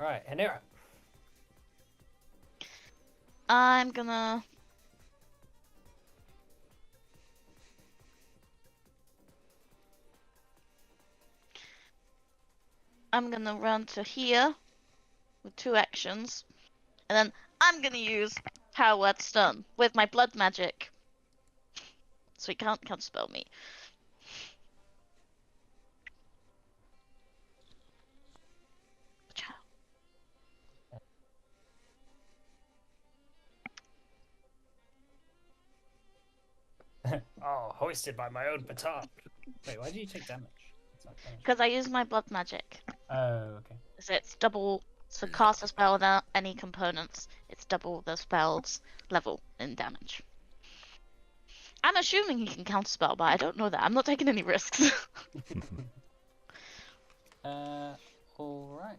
All right, Hanira. I'm gonna... run to here with 2 actions, and then I'm gonna use Power Word Stun with my blood magic, so he can't counterspell me. Ciao. Oh, hoisted by my own petard. Wait, why do you take damage? It's not damage. Because I use my blood magic. Oh, okay. So it's double. So cast a spell without any components, it's double the spell's level in damage. I'm assuming he can counterspell, but I don't know that. I'm not taking any risks. All right.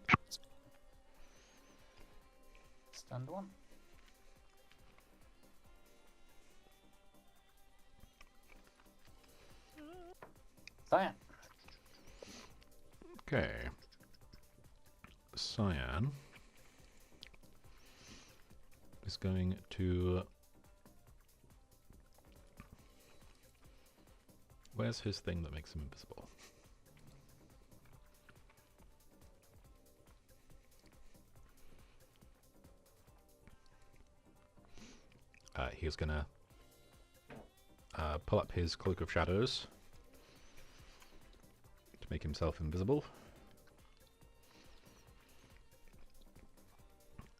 Stunned 1. Cyan. Okay. Cyan is going to... Where's his thing that makes him invisible? He's gonna pull up his Cloak of Shadows to make himself invisible.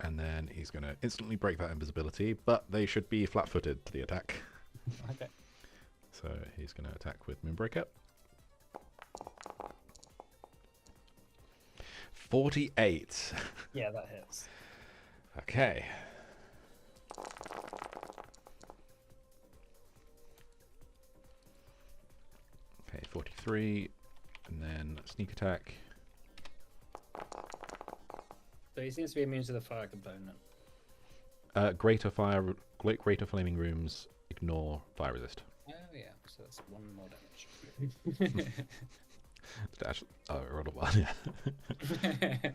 And then he's going to instantly break that invisibility, but they should be flat-footed to the attack. Okay. So he's going to attack with Moonbreaker. 48. Yeah, that hits. Okay. Okay, 43, and then sneak attack. So he seems to be immune to the fire component. Greater flaming rooms ignore fire resist. Oh yeah, so that's 1 more damage. Dash. Oh, I rolled a 1, yeah.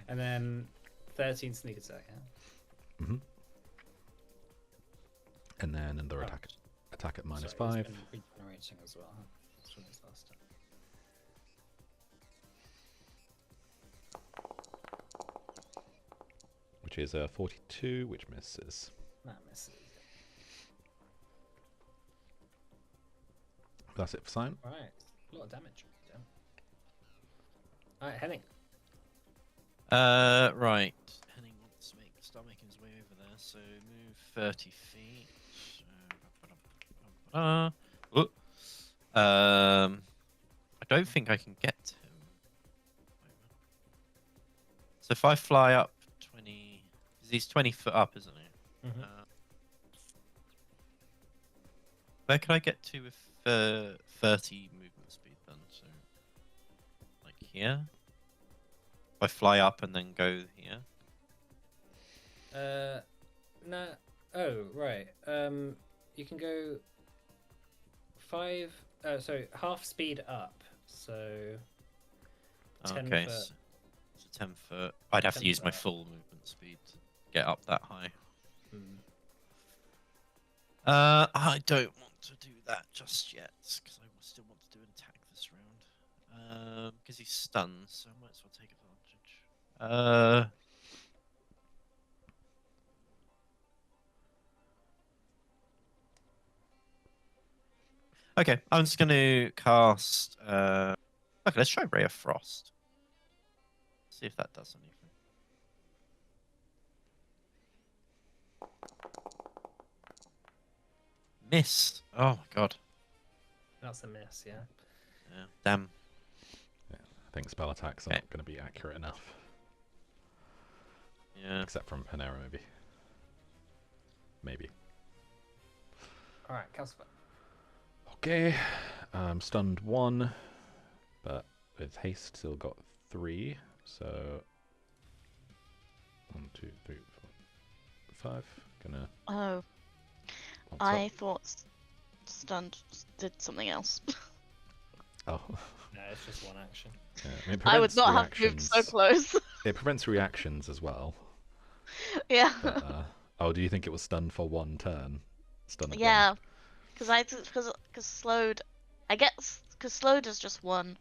And then 13 sneak attack. Yeah. Mm-hmm. And then another Oh, attack at minus sorry, 5. he's been regenerating as well. Huh? That's from his last time. Which is a 42, which misses. That misses. That's it for Sign. Right, a lot of damage. Damn. All right, Henning. Right. Henning wants to start making his way over there, so move 30 feet. I don't think I can get to him. So if I fly up 20, 'cause he's 20 foot up, isn't he? Mhm. Where can I get to with 30 movement speed then? So, like here? If I fly up and then go here? No. Oh, right. You can go 5. So half speed up. So 10 Okay, foot. so 10 foot. I'd have to 10 use my foot. full movement speed to get up that high. Hmm. I don't want to do that just yet, because I still want to do an attack this round. Because he's stunned, so I might as well take advantage. Okay, I'm just going to cast. Okay, let's try Ray of Frost. See if that does anything. Miss. Oh my god. That's a miss, yeah. Yeah. Damn. I think spell attacks are Okay. not going to be accurate enough. Yeah. Except from Panera, maybe. Maybe. Alright, Calcifer. Okay. Stunned 1, but with haste still got 3. So 1, 2, 3, 4, 5. Gonna. Oh, What's I up? thought stunned did something else. Oh. No, it's just one action. Yeah, I mean, it I would prevents not have moved so close. It prevents reactions as well. Yeah. But, oh, do you think it was stunned for 1 turn? Stunned 1. Yeah, because slowed, I guess because slowed is just one,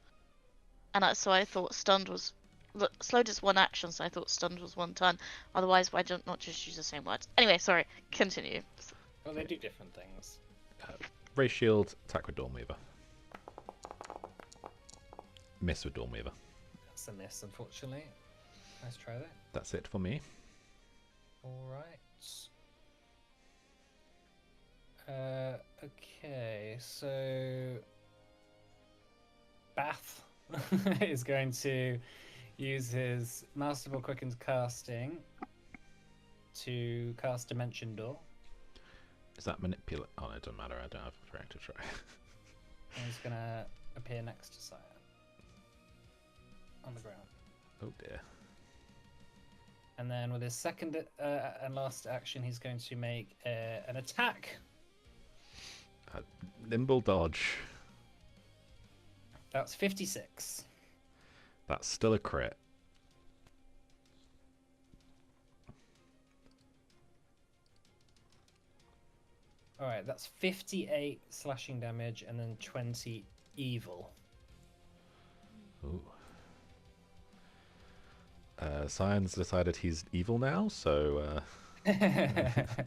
and so I thought stunned was slowed is one action, so I thought stunned was 1 turn. Otherwise, why don't not just use the same words? Anyway, sorry. Continue. Well, they do different things. Ray Shield, attack with Dawnweaver. Miss with Dawnweaver. That's a miss, unfortunately. Nice try there. That's it for me. Alright. Okay, so Bath is going to use his Masterful Quickened Casting to cast Dimension Door. Is that manipulate? Oh, no, it doesn't matter. I don't have a reactive try. And he's going to appear next to Cyan on the ground. Oh dear. And then with his second and last action, he's going to make an attack. Nimble dodge. That's 56. That's still a crit. Alright, that's 58 slashing damage and then 20 evil. Ooh. Cyan's decided he's evil now, so it's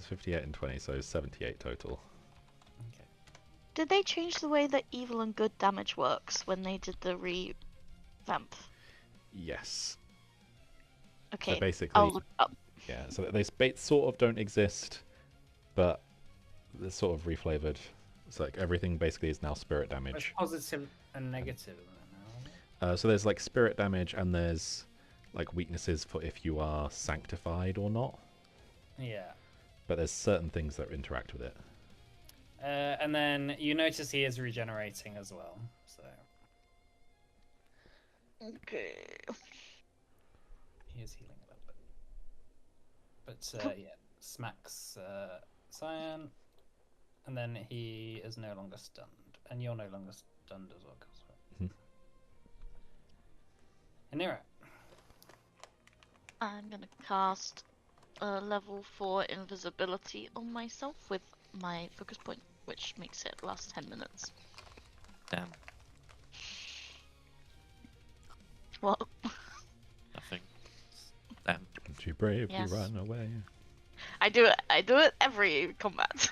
58 and 20, so 78 total. Okay. Did they change the way that evil and good damage works when they did the revamp? Yes. Okay, So basically, I'll look up. yeah. So they sort of don't exist, but they're sort of reflavored. It's like everything basically is now spirit It's damage. positive and negative now. So there's like spirit damage, and there's like weaknesses for if you are sanctified or not. Yeah. But there's certain things that interact with it. And then you notice he is regenerating as well. So Okay. he is healing a little bit. But yeah, smacks Cyan. And then he is no longer stunned. And you're no longer stunned as well, Cosmo. Anira. I'm gonna cast a level 4 invisibility on myself with my focus point, which makes it last 10 minutes. Damn. Well, Nothing. Damn. Too brave Yes. to run away. I do it every combat.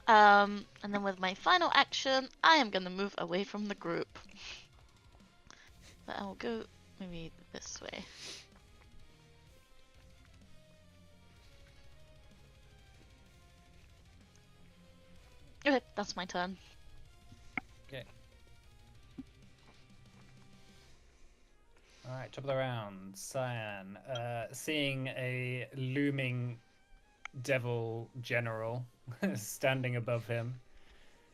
And then with my final action, I am gonna move away from the group. But I'll go maybe this way. Okay, that's my turn. Okay. right, top of the round. Cyan, seeing a looming devil general standing above him,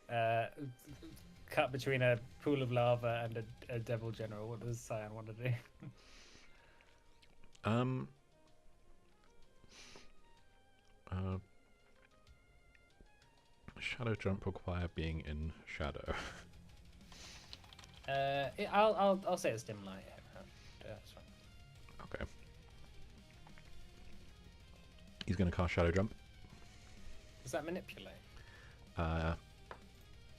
cut between a pool of lava and a devil general. What does Cyan want to do? Shadow jump require being in shadow. I'll say it's dim light. That's fine. Okay. He's going to cast shadow jump. Does that manipulate?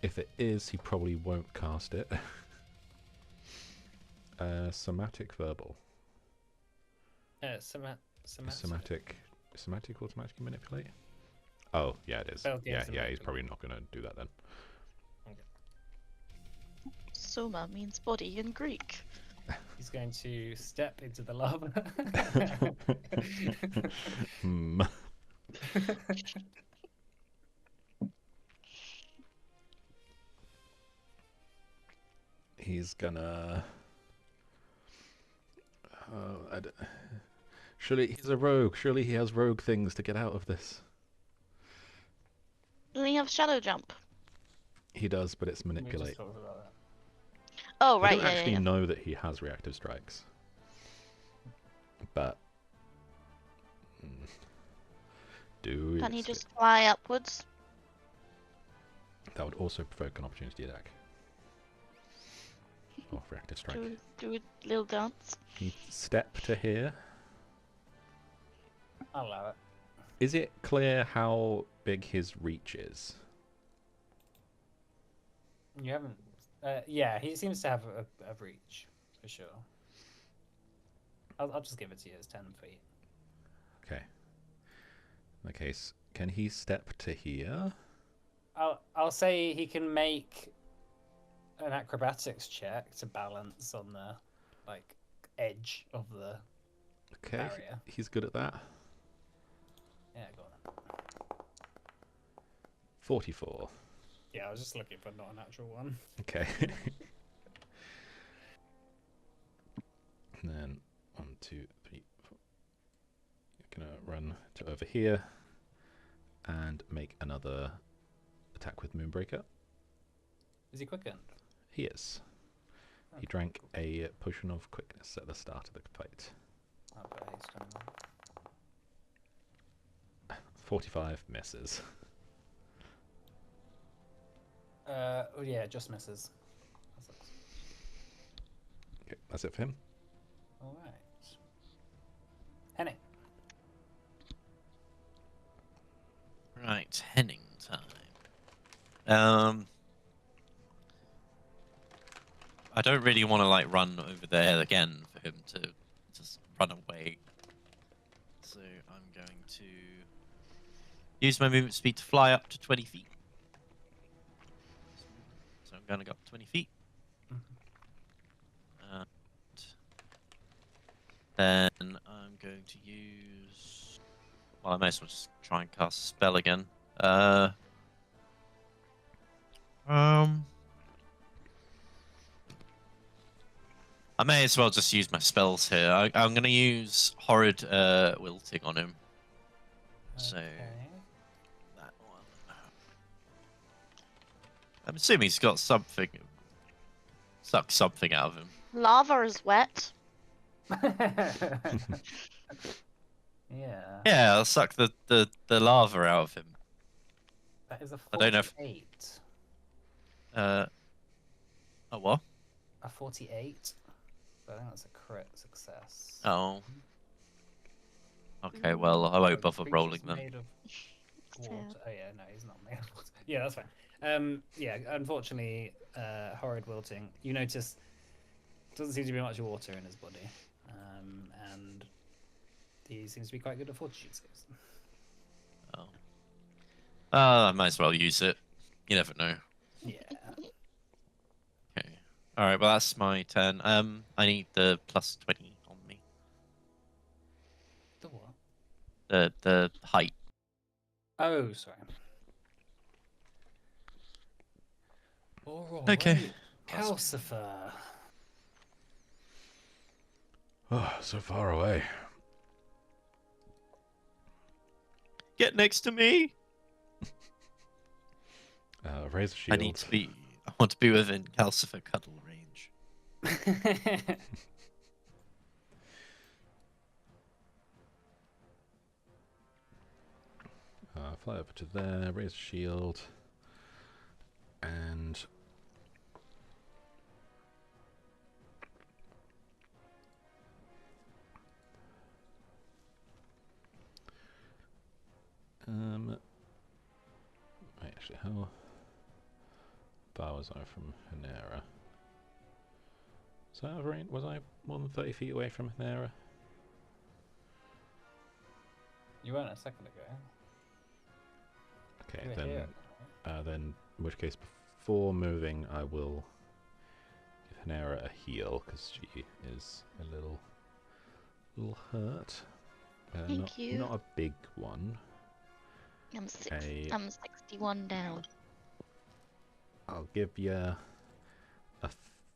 If it is, he probably won't cast it. Somatic verbal. Somatic. Somatic automatically manipulate? Oh, yeah, it is. Spell Yeah, games yeah, he's manipulate. probably not going to do that then. Soma means body in Greek. He's going to step into the lava. Hmm. He's gonna. Surely he's a rogue. Surely he has rogue things to get out of this. Doesn't he have shadow jump? He does, but it's We just manipulate. talked about that. Oh, I right, don't yeah, actually yeah. know that he has reactive strikes, but do Can he risk just fly upwards? it. That would also provoke an opportunity attack. Or reactive strike. Do a little dance? He step to here. I'll allow it. Is it clear how big his reach is? You haven't. Yeah, he seems to have a reach for sure. I'll just give it to you as 10 feet. Okay. In that case, can he step to here? I'll say he can make an acrobatics check to balance on the edge of the Okay, barrier. he's good at that. Yeah, go on. 44. Yeah, I was just looking for not a natural one. Okay. And then 1, 2, 3, 4. You're gonna run to over here and make another attack with Moonbreaker. Is he quickened? He is. He drank a potion of quickness at the start of the fight. I'll put haste on him. 45 misses. Oh yeah, just misses. That sucks. Okay, that's it for him. All right. Henning. Right, Henning time. I don't really want to run over there again for him to just run away. So I'm going to use my movement speed to fly up to 20 feet. So I'm going to go up 20 feet. And then I'm going to use... Well, I may as well just try and cast a spell again. I may as well just use my spells here. I'm going to use Horrid Wilting on him. So, Okay. that one. I'm assuming he's got something. Suck something out of him. Lava is wet. Yeah. Yeah, I'll suck the lava out of him. That is a 48. I don't know if- Oh, what? A 48. So I think that's a crit success. Oh. Okay, well, I won't bother Creature's rolling then. made of Sad. water. Oh yeah, no, he's not made of water. Yeah, that's fine. Yeah, unfortunately, Horrid Wilting. You notice doesn't seem to be much water in his body, and he seems to be quite good at fortitude saves. Oh. I might as well use it. You never know. Yeah. Okay. Alright, well, that's my turn. I need the plus 20 on me. The what? The height. Oh, sorry. All Okay. right. Calcifer. Oh, so far away. Get next to me. Raise a I shield. need to be. I want to be within Calcifer cuddle range. Fly over to there, raise a shield, and wait, actually, how far was I from Hanera? So was I more than 30 feet away from Hanera? You weren't a second ago. Okay, You were then, here. then in which case, before moving, I will give Hanera a heal because she is a little hurt. Thank you. Not a big one. I'm 61 down. I'll give you a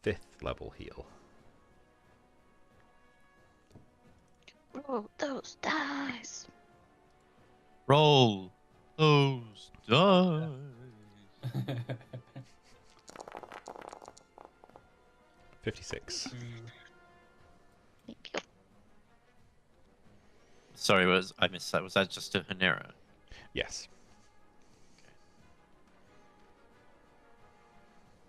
5th level heal. Roll those dice. Roll those dice. 56. Thank you. Sorry, I missed that? Was that just a Hanera? Yes.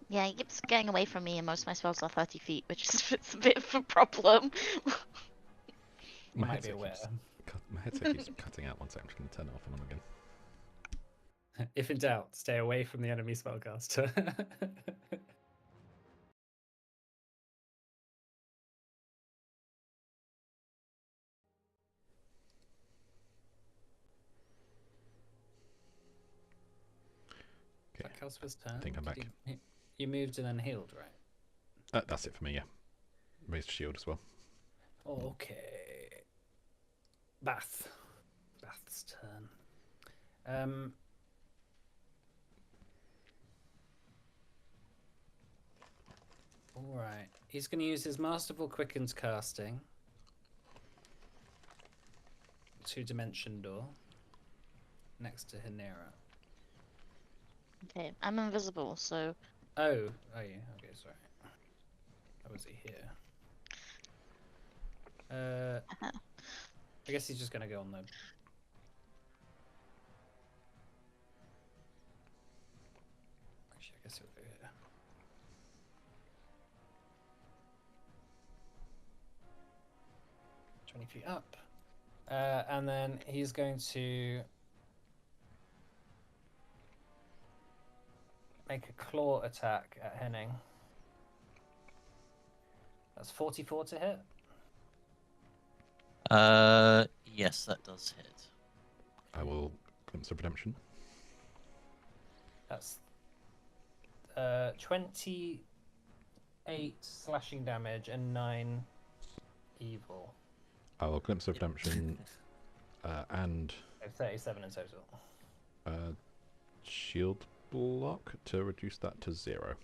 Yeah, he keeps getting away from me, and most of my spells are 30 feet, which is it's a bit of a problem. You My might be headset aware. my headset keeps cutting out. One second, I'm just going to turn it off and on again. If in doubt, stay away from the enemy spellcaster. Okay, Calcifer's turn. I think I'm back. You moved and then healed, right? That's it for me, yeah. Raised a shield as well. Okay. Bath's turn. Alright. He's going to use his Masterful Quickens casting. 2-dimension door. Next to Hanera. Okay, I'm invisible, so Oh, are you? Okay, sorry. How was he here? I guess he's just going to go on the... Actually, I guess he'll go here. "20 feet up. And then he's going to make a claw attack at Henning. That's 44 to hit. Yes, that does hit. I will Glimpse of Redemption. That's 28 slashing damage and 9 evil. I will Glimpse of Redemption and 37 in total. shield block to reduce that to 0.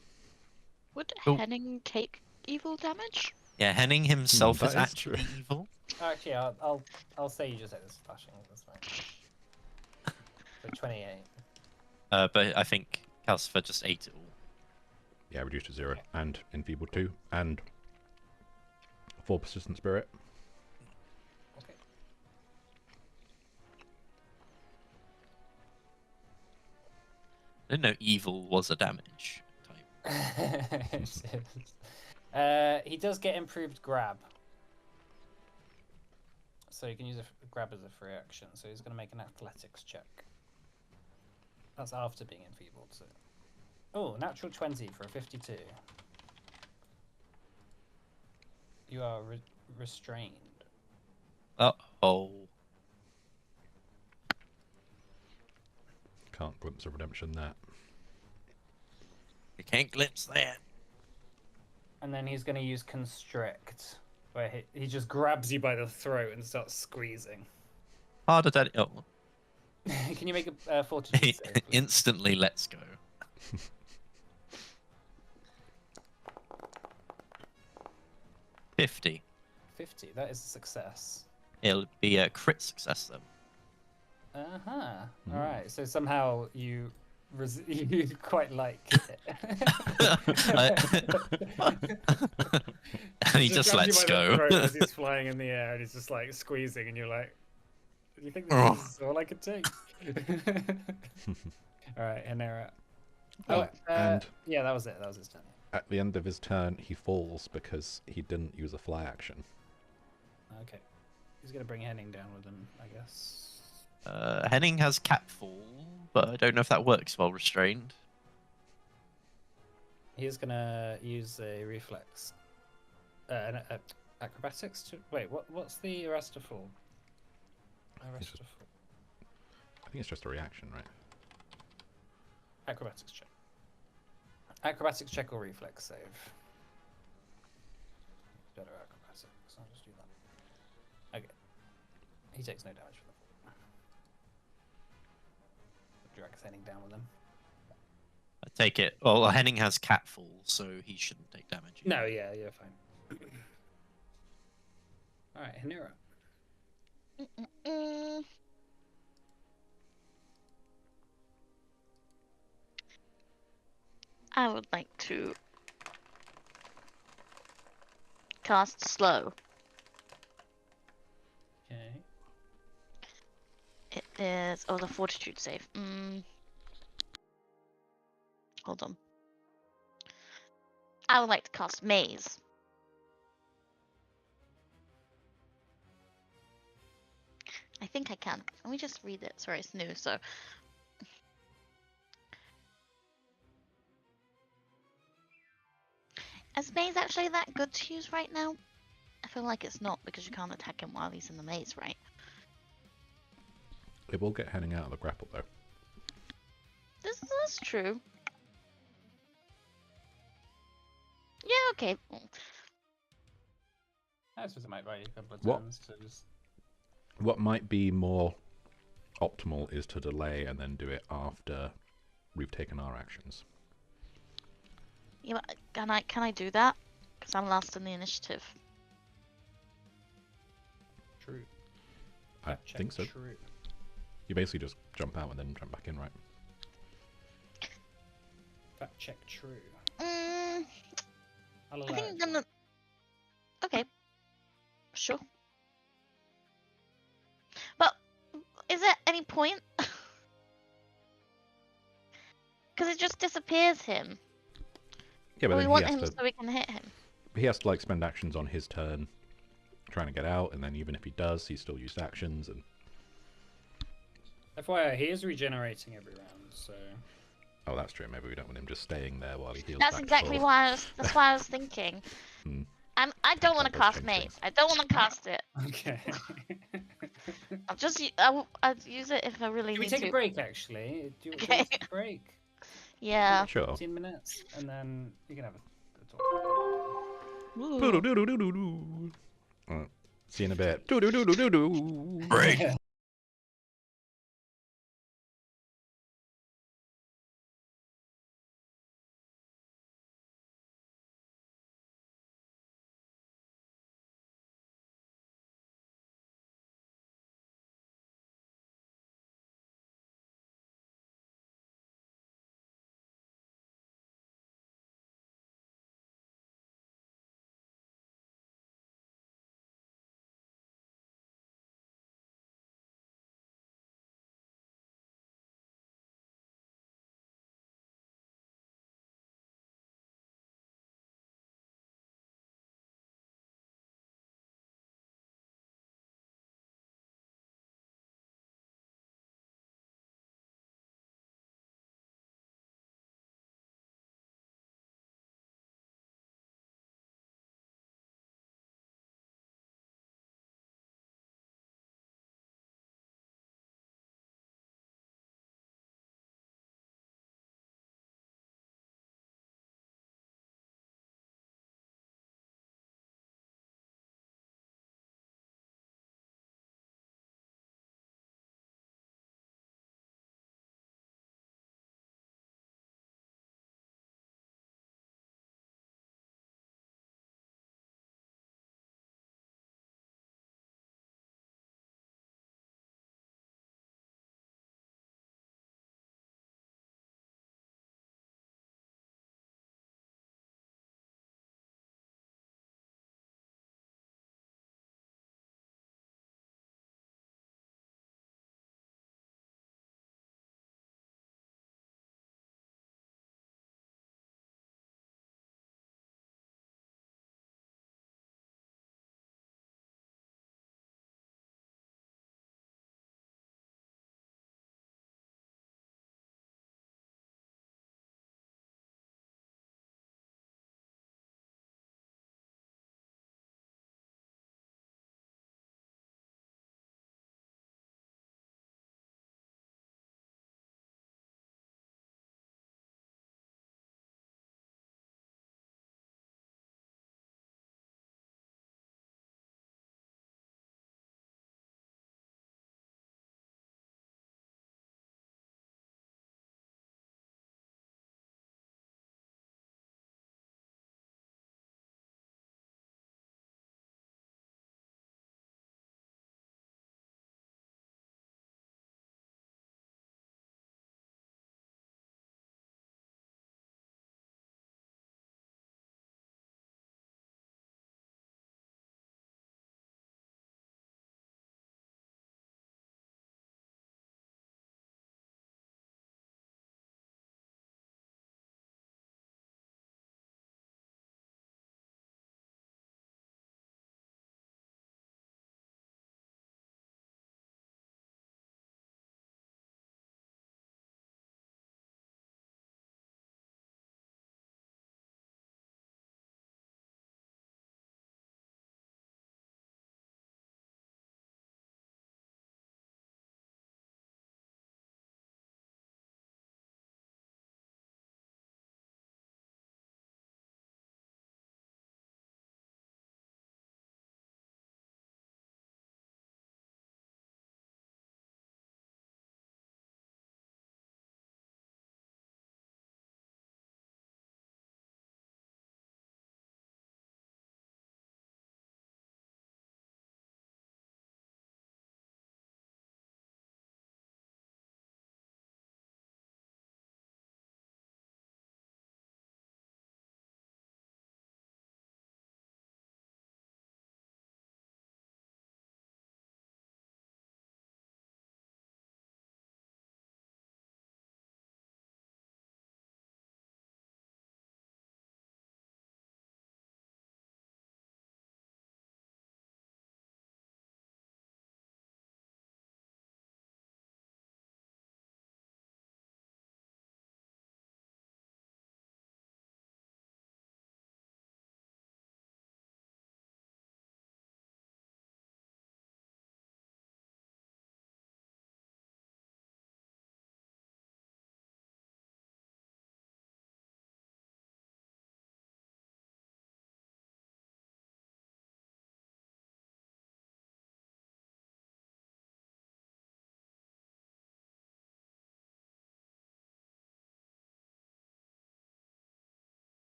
would Oh. Henning take evil damage? Yeah, Henning himself that is is actually true. evil. Actually, I'll say you just hit the slashing. That's fine. So 28. But I think Calcifer just ate it all. Yeah, reduced to 0. And Enfeebled 2. And 4 Persistent Spirit. Okay. I didn't know evil was a damage type. He does get improved grab. So you can use a grab as a free action. So he's going to make an athletics check. That's after being enfeebled. So, oh, natural 20 for a 52. You are restrained. Uh-oh. Can't Glimpse of Redemption that. You can't glimpse that. And then he's going to use constrict, where he just grabs you by the throat and starts squeezing. Harder than... Oh. Can you make a fortitude save, please? Instantly, let's go. 50. 50. That is a success. It'll be a crit success then. Uh-huh. Mm. All right. So somehow you you quite like it. And he just grabs you lets by the go. throat as he's flying in the air, and he's just like squeezing, and you're like, "Do you think this Oh. is all I could take?" All right, Hanera. Oh, Oh, and yeah, that was it. That was his turn. at the end of his turn, he falls because he didn't use a fly action. Okay. He's gonna bring Henning down with him, I guess. Henning has catfall, but I don't know if that works while restrained. He's gonna use a reflex. Acrobatics to wait. What's the arrest to fall? Arrest to fall. I think it's just a reaction, right? Acrobatics check. Acrobatics check or reflex save. Better acrobatics. I'll just do that. Okay. He takes no damage from the fall. Drags Henning down with him. I take it. Well, Henning has catfall, so he shouldn't take damage. No, yeah, you're fine. All right, Hanira. I would like to cast slow. Okay. It is the fortitude save. Hold on. I would like to cast maze. I think I can. Let me just read it. Sorry, it's new, so. Is maze actually that good to use right now? I feel like it's not because you can't attack him while he's in the maze, right? It will get Henning out of the grapple, though. That's true. Yeah, okay. I suppose it might buy you a couple of What? turns to just. What might be more optimal is to delay and then do it after we've taken our actions. Yeah, but can I do that? Because I'm last in the initiative. True. I Check think so. True. You basically just jump out and then jump back in, right? Fact check true. Mm, I'll I allow think it. I'm gonna. Okay. Sure. But is there any point? Because it just disappears him. Yeah, but But we then want him so we can hit him. he has to like spend actions on his turn trying to get out, and then even if he does, he's still used actions. And FYI, he is regenerating every round, so. oh, that's true. Maybe we don't want him just staying there while he heals. That's back exactly full. why that's why I was thinking. Hmm. I don't want to That does cast change maze. things. I don't want to cast it. Okay. I'll use it if I really Do we need take to. a break, actually? Do we Okay. take a break? Yeah. Sure. 15 minutes, and then you can have a talk. Ooh. Doo-doo-doo-doo-doo-doo. See you in a bit. Doo-doo-doo-doo-doo-doo. Break.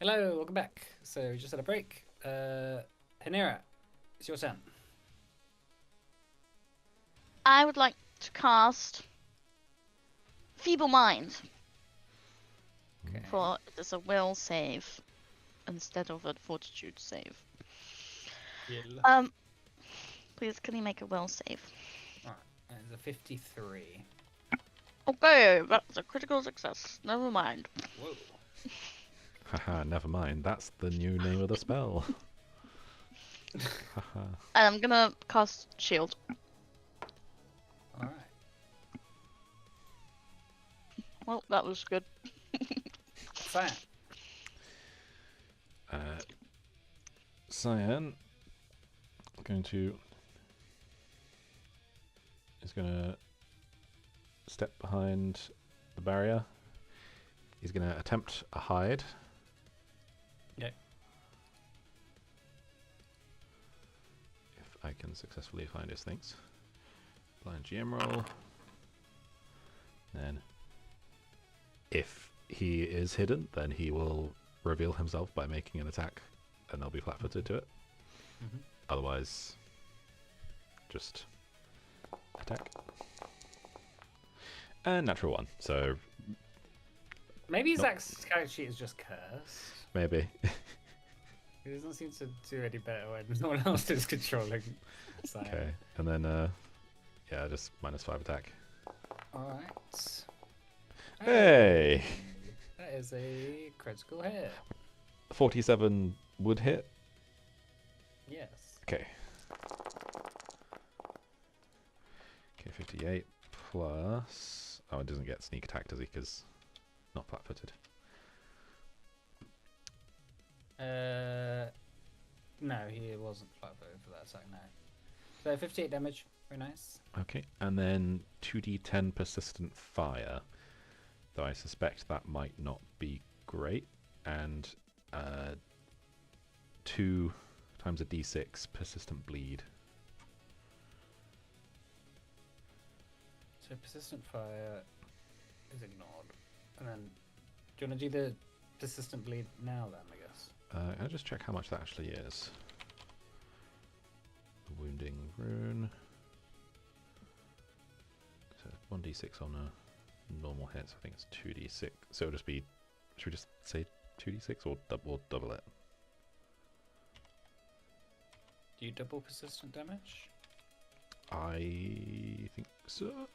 Hello, welcome back. So we just had a break. Hanira, it's your turn. I would like to cast Feeble Mind Okay. for it is a will save instead of a fortitude save. Yeah. Please can you make a will save? Alright, it's a 53. Okay, that's a critical success. Never mind. Whoa. Haha, never mind. That's the new name of the spell. Haha. And I'm gonna cast shield. Alright. Well, that was good. Cyan. Cyan is gonna step behind the barrier. He's gonna attempt a hide. Okay. If I can successfully find his things. Blind GM roll. Then if he is hidden, then he will reveal himself by making an attack, and they'll be flat-footed to it. Mm-hmm. Otherwise, just attack. And natural one, so Maybe Nope. Zach's character sheet is just cursed. maybe. He doesn't seem to do any better when someone else is controlling Cyan. Okay, and then yeah, just -5 attack. Alright. Hey! That is a critical hit. 47 would hit. Yes. Okay. Okay, 58 plus. Oh, it doesn't get sneak attack, does he? Because not flat-footed. No, he wasn't flat-footed for that attack, no. So 58 damage, very nice. Okay, and then 2d10 persistent fire. Though I suspect that might not be great. And 2 times a d6 persistent bleed. So persistent fire is ignored. And then, do you want to do the persistent bleed now then, I guess? I'll just check how much that actually is. Wounding rune. So 1d6 on a normal hit, so I think it's 2d6. So it'll just be, should we just say 2d6 or double it? Do you double persistent damage? I think so.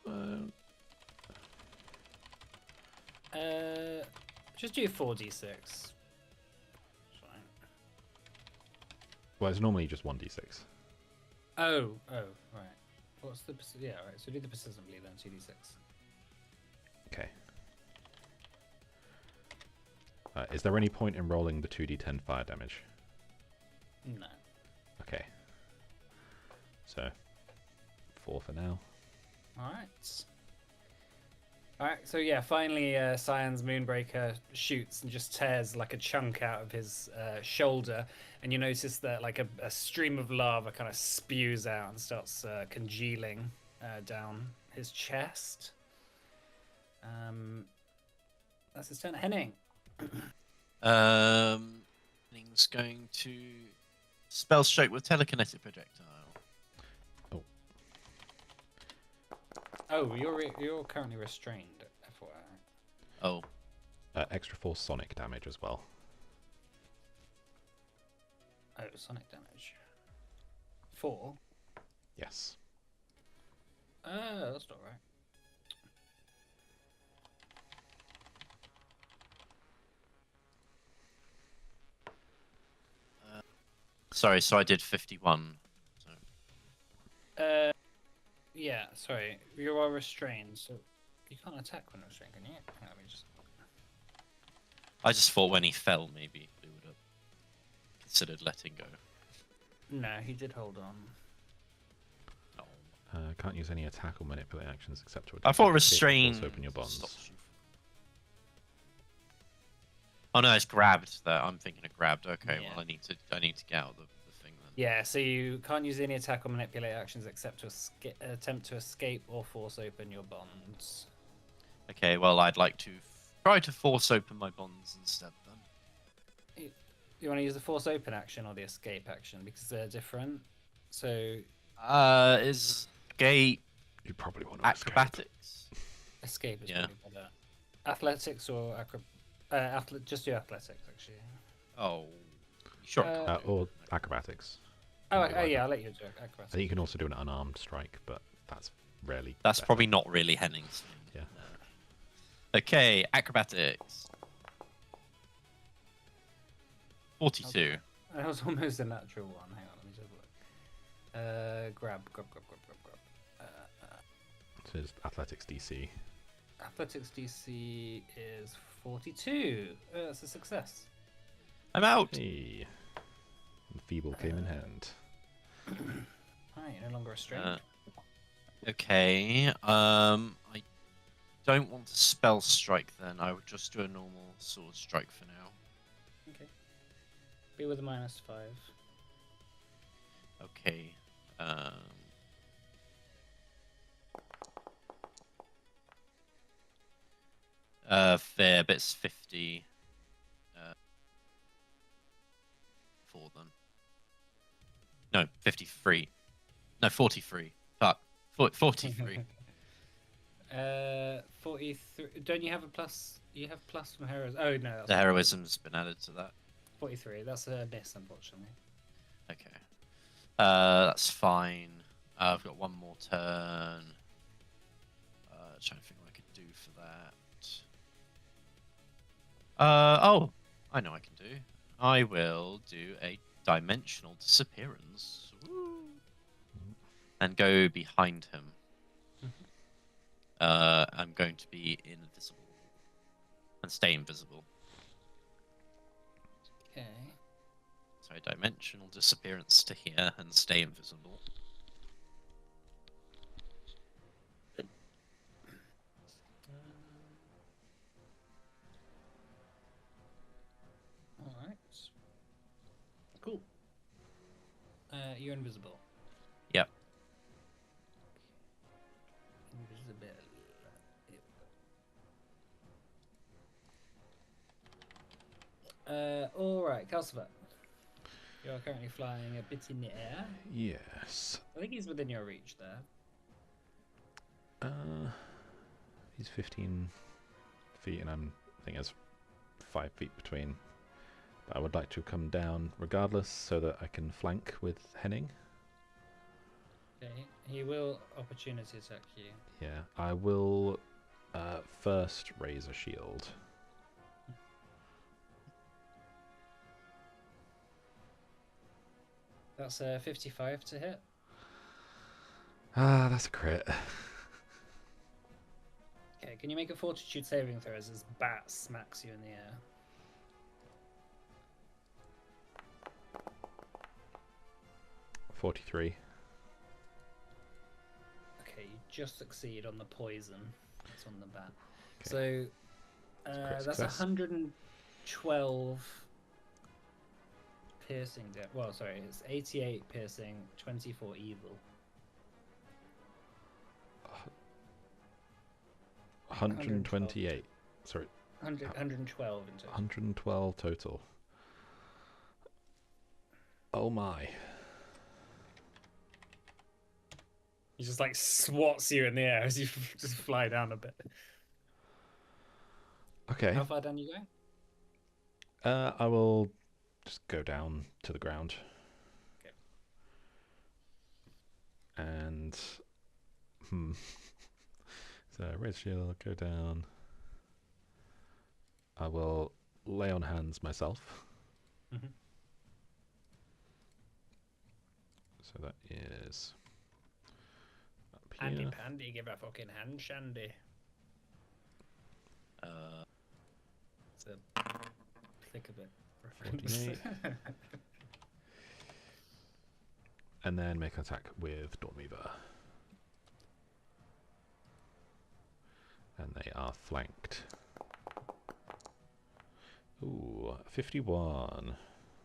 Just do 4d6. Fine. Well, it's normally just 1d6. Oh, right. What's the yeah? Right. So do the persistent bleed then 2d6. Okay. Is there any point in rolling the 2d10 fire damage? No. Okay. So 4 for now. All right. All right. So yeah, finally, Cyan's Moonbreaker shoots and just tears like a chunk out of his shoulder, and you notice that like a stream of lava kind of spews out and starts congealing down his chest. That's his turn. Henning. Henning's going to spell stroke with telekinetic projectile. Oh, you're currently restrained. FYI. Oh, Extra 4 sonic damage as well. Oh, sonic damage. 4. Yes. That's not right. sorry. So I did 51. So. Yeah, sorry. You are restrained, so you can't attack when restrained, can you? Hang on, let me just... I just thought when he fell, maybe we would have considered letting go. No, he did hold on. Oh. Can't use any attack or manipulate actions except to I thought attack, restrain. force open your bonds. stops you. Oh no, it's grabbed. That I'm thinking of grabbed. Okay, Yeah. well I need to get out the thing then. Yeah, so you can't use any attack or manipulate actions except to attempt to escape or force open your bonds. Okay, well I'd like to try to force open my bonds instead then. You want to use the force open action or the escape action because they're different. So Is gate You probably want to escape. acrobatics? escape is Yeah. probably better. Athletics or just do athletics actually. Oh, sure. Or acrobatics. Oh, Can do either. yeah, I'll let you do I acrobatics. think you can also do an unarmed strike, but that's rarely. That's better. probably not really Henning's thing. Yeah. Okay, acrobatics. 42. That was almost a natural one. Hang on, let me just look. Grab. So his athletics DC. Athletics DC is 42. That's a success. I'm out. Hey. And feeble came in hand. Hi, no longer restrained. Okay. I don't want to spell strike then. I would just do a normal sword strike for now. Okay. Be with a -5. Okay. Fair, but it's 50. For them. No, 53. No, 43. Fuck. 43. 43. Don't you have a plus? You have plus from heroism. Oh no, that's The heroism's been added to that. 43. That's a miss, unfortunately. Okay. That's fine. I've got one more turn. Trying to think what I could do for that. Oh, I know what I can do. I will do a dimensional disappearance. Woo. And go behind him. I'm going to be invisible. And stay invisible. Okay. So dimensional disappearance to here and stay invisible. All right. Cool. You're invisible. Yep. Invisible. All right, Calcifer. You are currently flying a bit in the air. Yes. I think he's within your reach there. He's 15 feet, and I think there's 5 feet between. But I would like to come down regardless, so that I can flank with Henning. Okay. He will opportunity attack you. Yeah, I will first raise a shield. That's a 55 to hit. Ah, that's a crit. Okay, can you make a fortitude saving throw as this bat smacks you in the air? $43. Okay, you just succeed on the poison that's on the bat. Okay. So Crit that's success. 112 piercing. Well, sorry, it's 88 piercing, 24 evil. 128. Sorry. 112 in total. 112 total. Oh my. He just like swats you in the air as you just fly down a bit. Okay. How far down are you going? I will just go down to the ground. Okay. And so red shield, go down. I will lay on hands myself. Mm-hmm. So that is up Handy here. pandy, give a fucking hand shandy. It's a click a bit reference. 48. And then make an attack with Dormeaver. And they are flanked. Ooh, 51.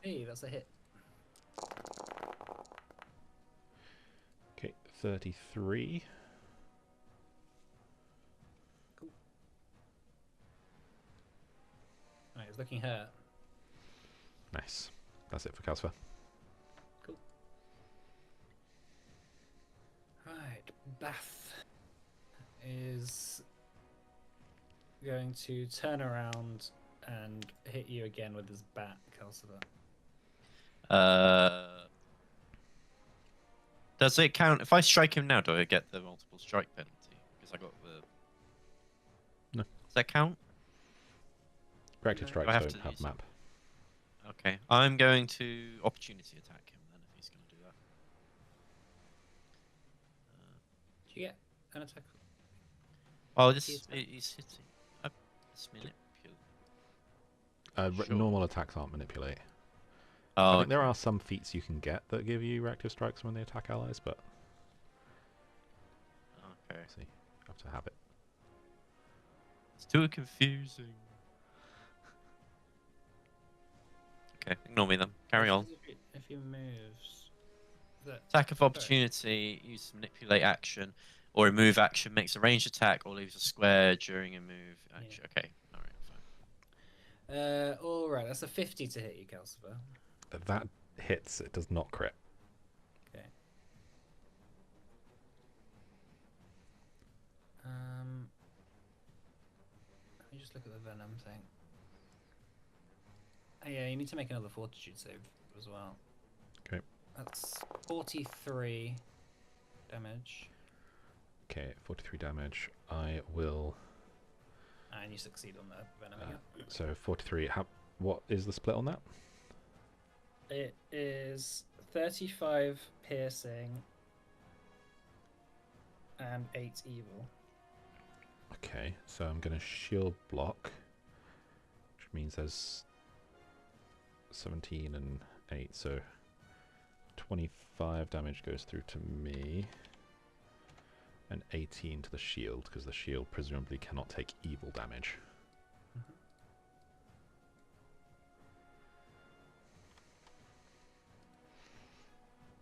Hey, that's a hit. Okay, 33. Alright, it's looking hurt. Nice. That's it for Calcifer. Cool. Right, Bath is going to turn around and hit you again with his bat, Calcifer. Does it count if I strike him now? Do I get the multiple strike penalty? Because I got the. No. Does that count? Reactive No. strikes I have don't to have use map. Okay, I'm going to opportunity attack him then if he's going to do that. Do you get an attack? Oh, He's he's hitting. It's manipulate. Sure. Normal attacks aren't manipulate. Oh, I think there okay. are some feats you can get that give you reactive strikes when they attack allies, but Okay. see, you have to have it. It's too confusing. Okay, ignore me then. Carry on. If he moves, that Attack of opportunity, use manipulate action, or a move action makes a ranged attack or leaves a square during a move action. Yeah. Okay, alright, fine. all right, that's a 50 to hit you, Calcifer. That hits. It does not crit. Okay. Let me just look at the venom thing. Oh, yeah, you need to make another fortitude save as well. Okay. That's 43 damage, Okay, 43 damage. I will. and you succeed on the venom again. So 43. What is the split on that? It is 35 piercing and 8 evil. Okay, so I'm going to shield block, which means there's 17 and 8, so 25 damage goes through to me, and 18 to the shield, because the shield presumably cannot take evil damage.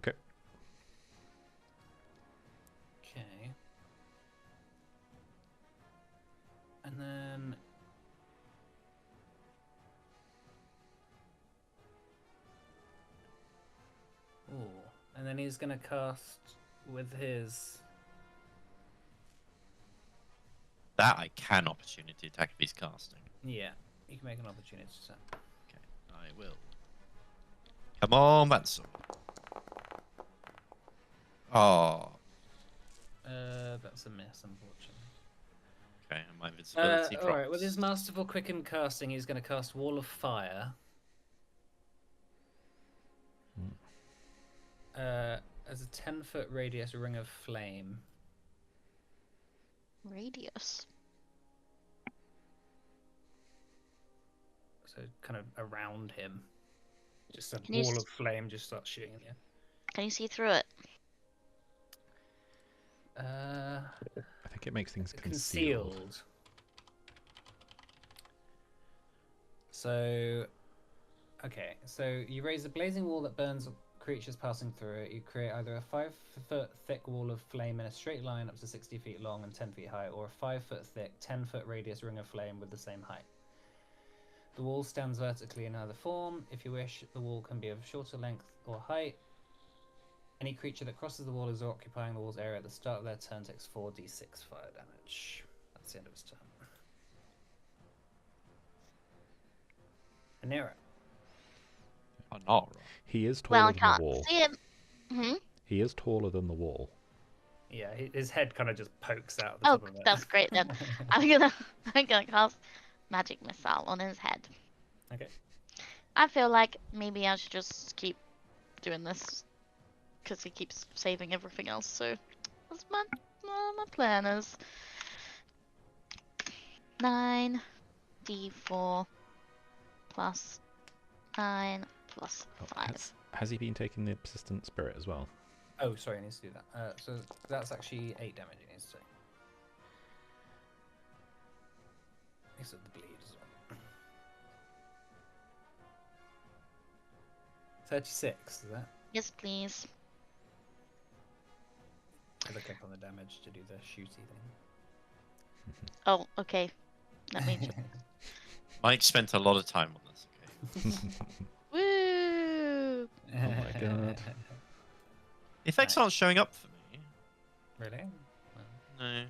Okay. Okay. And then and then he's gonna cast with his That I can opportunity attack if he's casting. you can make an opportunity attack. Okay, I will. Come on, Mansell. Oh, That's a miss, unfortunately. okay, and my visibility drops. Alright, with his masterful quicken casting, he's gonna cast Wall of Fire. As a 10-foot radius ring of flame. Radius. So kind of around him. Just a Can you wall of flame just starts shooting in the air. Can you see through it? I think it makes things concealed. So, okay, so you raise a blazing wall that burns creatures passing through it. You create either a 5-foot thick wall of flame in a straight line up to 60 feet long and 10 feet high, or a 5-foot thick, 10-foot radius ring of flame with the same height. The wall stands vertically in either form. If you wish, the wall can be of shorter length or height. Any creature that crosses the wall is occupying the wall's area at the start of their turn takes 4d6 fire damage. That's the end of his turn. Anira. Oh, He is taller Well, I than can't the wall. see him. Hmm? He is taller than the wall. Yeah, his head kind of just pokes out. The Oh, top of it. that's great then. I'm gonna cast magic missile on his head. Okay. I feel like maybe I should just keep doing this because he keeps saving everything else. So that's my plan is 9d4 plus 9 plus 5. Has he been taking the persistent spirit as well? Oh, sorry, I need to do that. So that's actually 8 damage he needs to take. Needs to bleed as well. 36, is that? Yes, please. I look up on the damage to do the shooty thing. Oh, okay. Let me just... Mike spent a lot of time on this. Okay. Oh my god. The effects Nice. aren't showing up for me. Really? Well, No.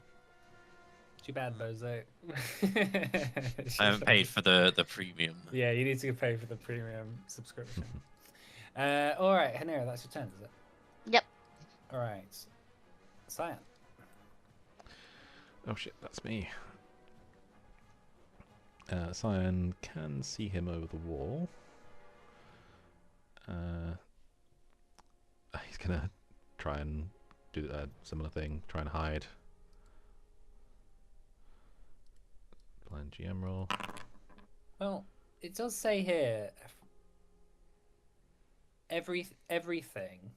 too bad, Bozo. I haven't paid for the premium. Yeah, you need to pay for the premium subscription. All right, Hanera, that's your turn, is it? Yep. All right, Cyan. Oh shit, that's me. Cyan can see him over the wall. He's gonna try and do a similar thing, try and hide. Blind GM roll. Well, it does say here everything.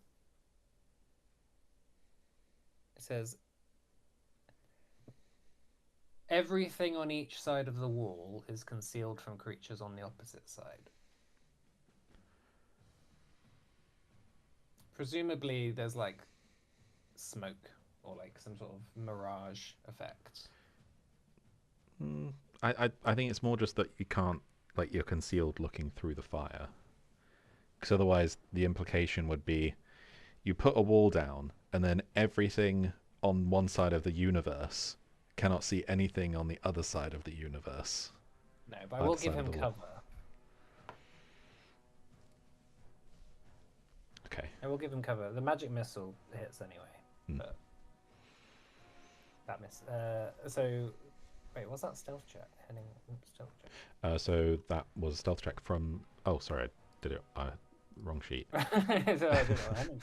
It says everything on each side of the wall is concealed from creatures on the opposite side. Presumably, there's like smoke or like some sort of mirage effect. I think it's more just that you can't, like, you're concealed looking through the fire. Because otherwise, the implication would be you put a wall down, and then everything on one side of the universe cannot see anything on the other side of the universe. No, but I will give him cover. Okay. I will give him cover. The magic missile hits anyway, but that miss. So, wait, what's that stealth check? Heading stealth check. So that was a stealth check from. Oh, sorry, I did it. Wrong sheet. So I did it on energy.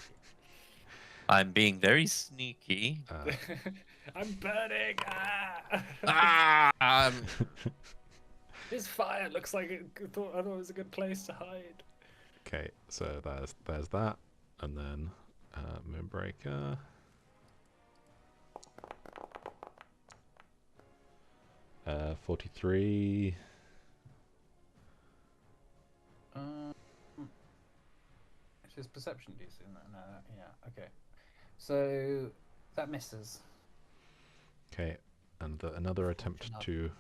I'm being very sneaky. I'm burning. This fire looks like I thought it was a good place to hide. Okay, so there's that, and then Moonbreaker. Uh, 43. It's his perception DC, isn't it? No, yeah, okay. So that misses. Okay, and another attempt to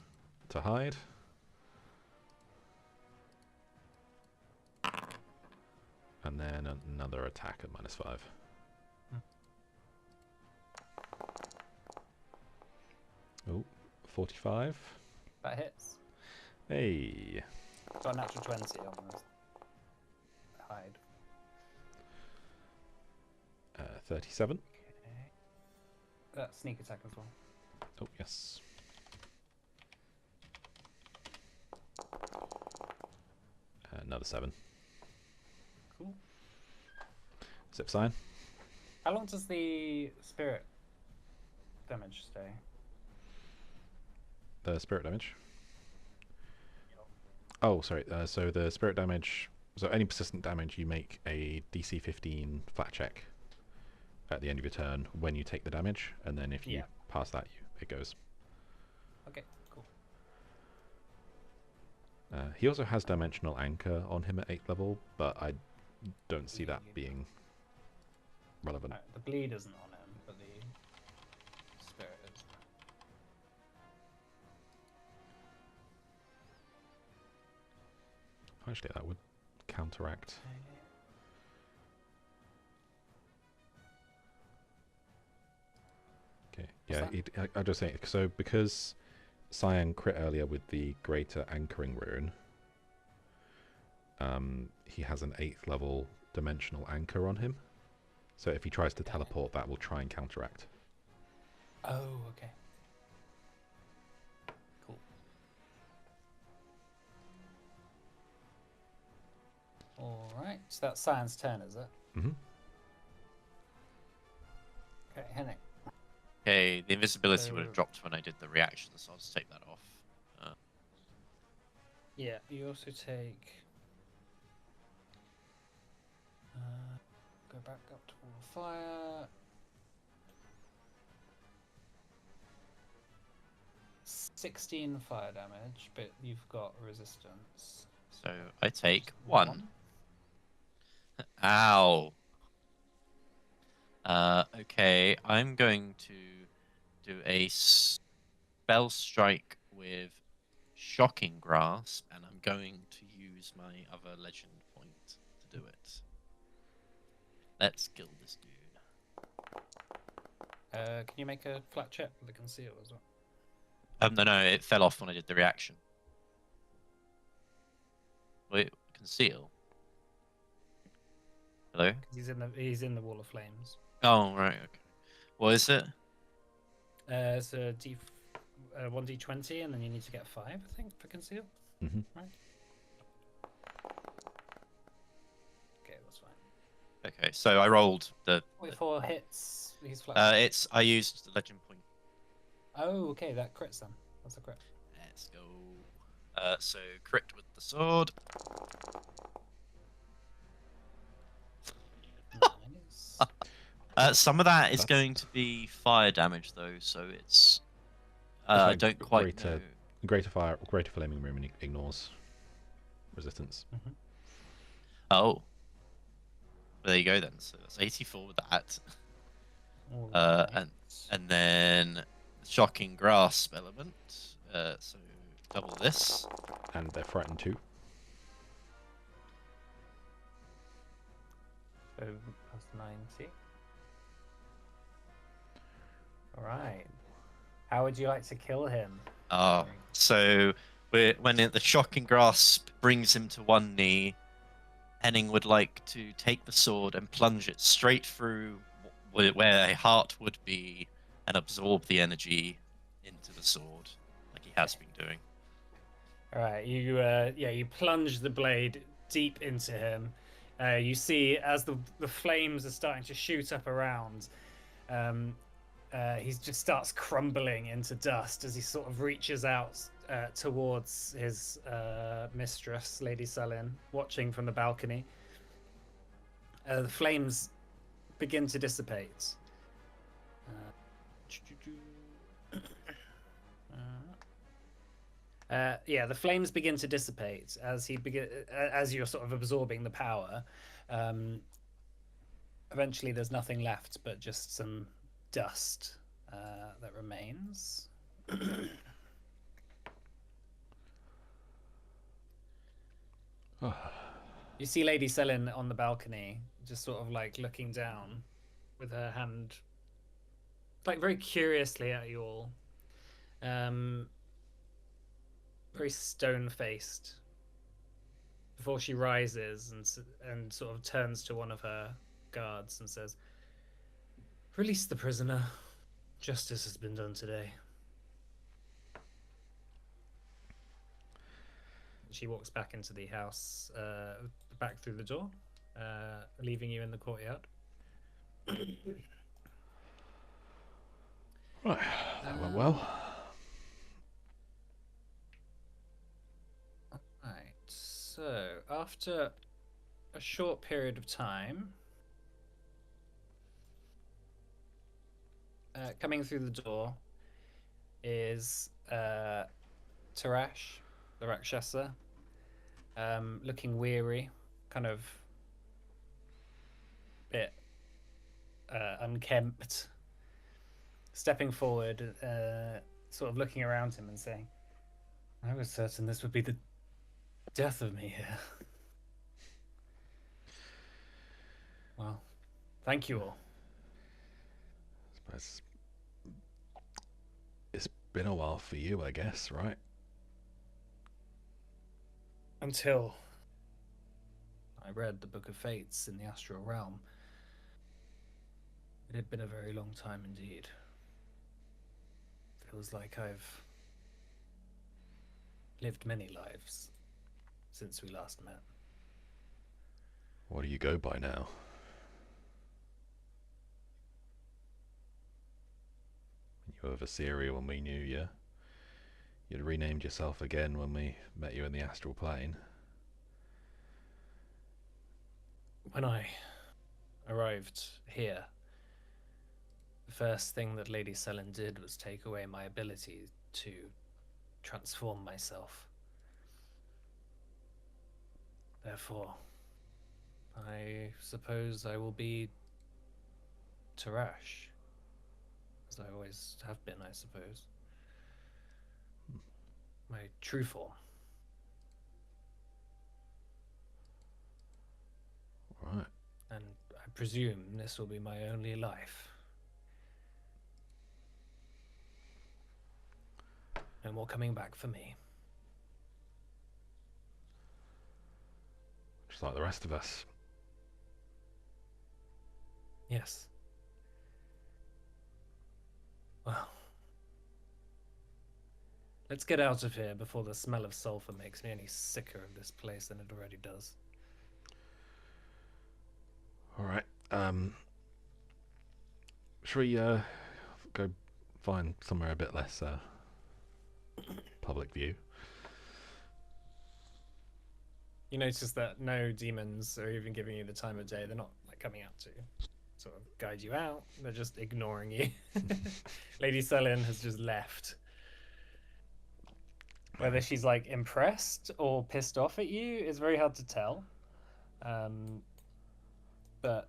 hide. And then another attack at -5. Oh, 45. That hits. Hey. Got a natural 20 on the hide. 37. Okay. That's sneak attack as well. Oh, yes. Another 7. Cool. Zip sign. How long does the spirit damage stay? The spirit damage. Oh, sorry. So the spirit damage. So any persistent damage, you make a DC 15 flat check at the end of your turn when you take the damage, and then if you pass that, it goes. Okay, cool. He also has dimensional anchor on him at 8th level, but I don't see that being relevant. No, the bleed isn't on him, but the spirit is. Actually, that would counteract. Okay, yeah, I'll just say, so because Cyan crit earlier with the greater anchoring rune, he has an 8th level dimensional anchor on him. So if he tries to teleport, that will try and counteract. Oh, okay. Cool. Alright, so that's Cyan's turn, is it? Mm-hmm. Okay, Henrik. Okay, the invisibility would So- have dropped when I did the reaction, so I'll just take that off. Yeah, you also take. Go back up to wall of fire. 16 fire damage, but you've got resistance. So I take 1. Ow. Okay, I'm going to do a spell strike with Shocking Grasp, and I'm going to use my other legend point to do it. Let's kill this dude. Can you make a flat check with the conceal as well? No, it fell off when I did the reaction. Wait, conceal. Hello? 'Cause he's in the wall of flames. Oh, right, okay. What is it? It's a 1d20, and then you need to get 5, I think, for conceal. Mm-hmm. Right. Okay, that's fine. Okay, so I rolled the. 44 hits. He's flat. I used the legend point. Oh, okay, that crits then. That's a crit. Let's go. So crit with the sword. Nice. Some of that is That's- going to be fire damage though, so it's. That's I like don't quite know. Greater flaming room ignores resistance. Oh. There you go then. So that's 84 with that. Alright. And then shocking grasp element. So double this. And they're frightened too. So plus 90. Alright. How would you like to kill him? So when the shocking grasp brings him to one knee, Henning would like to take the sword and plunge it straight through where a heart would be and absorb the energy into the sword, like he has been doing. Alright, you plunge the blade deep into him. You see as the flames are starting to shoot up around, he just starts crumbling into dust as he sort of reaches out towards his mistress, Lady Selin, watching from the balcony. The flames begin to dissipate. The flames begin to dissipate as as you're sort of absorbing the power. Eventually, there's nothing left but just some dust that remains. You see Lady Selin on the balcony, just sort of like looking down with her hand, like very curiously at you all. Very stone-faced. Before she rises and sort of turns to one of her guards and says, "Release the prisoner. Justice has been done today." She walks back into the house, back through the door, leaving you in the courtyard. Right, that went well. Right, so after a short period of time, coming through the door is Tarash, the Rakshasa, looking weary, kind of bit unkempt, stepping forward, sort of looking around him and saying, "I was certain this would be the death of me here. Well, thank you all." It's been a while for you, I guess, right? Until I read the Book of Fates in the Astral Realm. It had been a very long time indeed. Feels like I've lived many lives since we last met. What do you go by now? You were Viseria when we knew you. You'd renamed yourself again when we met you in the astral plane. When I arrived here, the first thing that Lady Selin did was take away my ability to transform myself. Therefore, I suppose I will be Tarash, as I always have been, I suppose. My true form. Right. And I presume this will be my only life. No more coming back for me. Just like the rest of us. Yes. Well, let's get out of here before the smell of sulfur makes me any sicker of this place than it already does. All right. Should we go find somewhere a bit less public view? You notice that no demons are even giving you the time of day. They're not like coming out to sort of guide you out. They're just ignoring you. Lady Selin has just left. Whether she's like impressed or pissed off at you is very hard to tell. But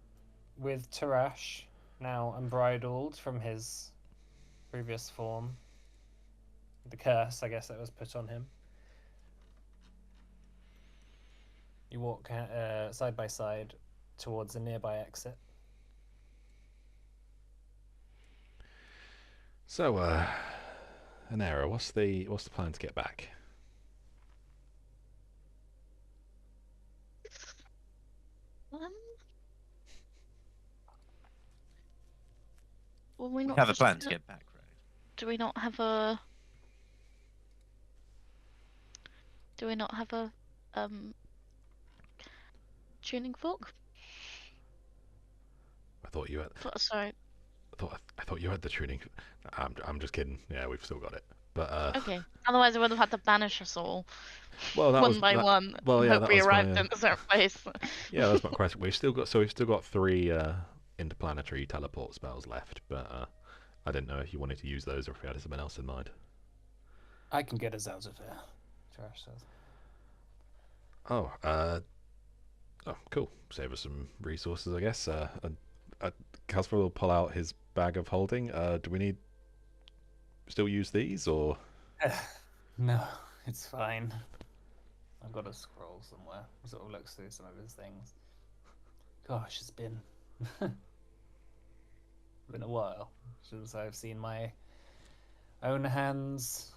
with Tarash now unbridled from his previous form, the curse, I guess, that was put on him, you walk side by side towards a nearby exit. So, Anera, what's the plan to get back? Well, We not have a just plan to get back, right? Do we not have a? Do we not have a tuning fork? I thought you had. Sorry. I thought you had the tuning. I'm just kidding. Yeah, we've still got it. But Okay. Otherwise, I would have had to banish us all. well, that one was by that, one. Well, yeah, hope that we was arrived my, in a certain place. yeah, that's my question. We've still got 3 interplanetary teleport spells left, but I didn't know if you wanted to use those or if you had something else in mind. I can get us out of here, Tarash says. Oh, cool. Save us some resources, I guess. Casper will pull out his bag of holding. Do we need still use these or? No, it's fine. I've got a scroll somewhere. Sort of looks through some of his things. Gosh, it's been been a while since I've seen my own hands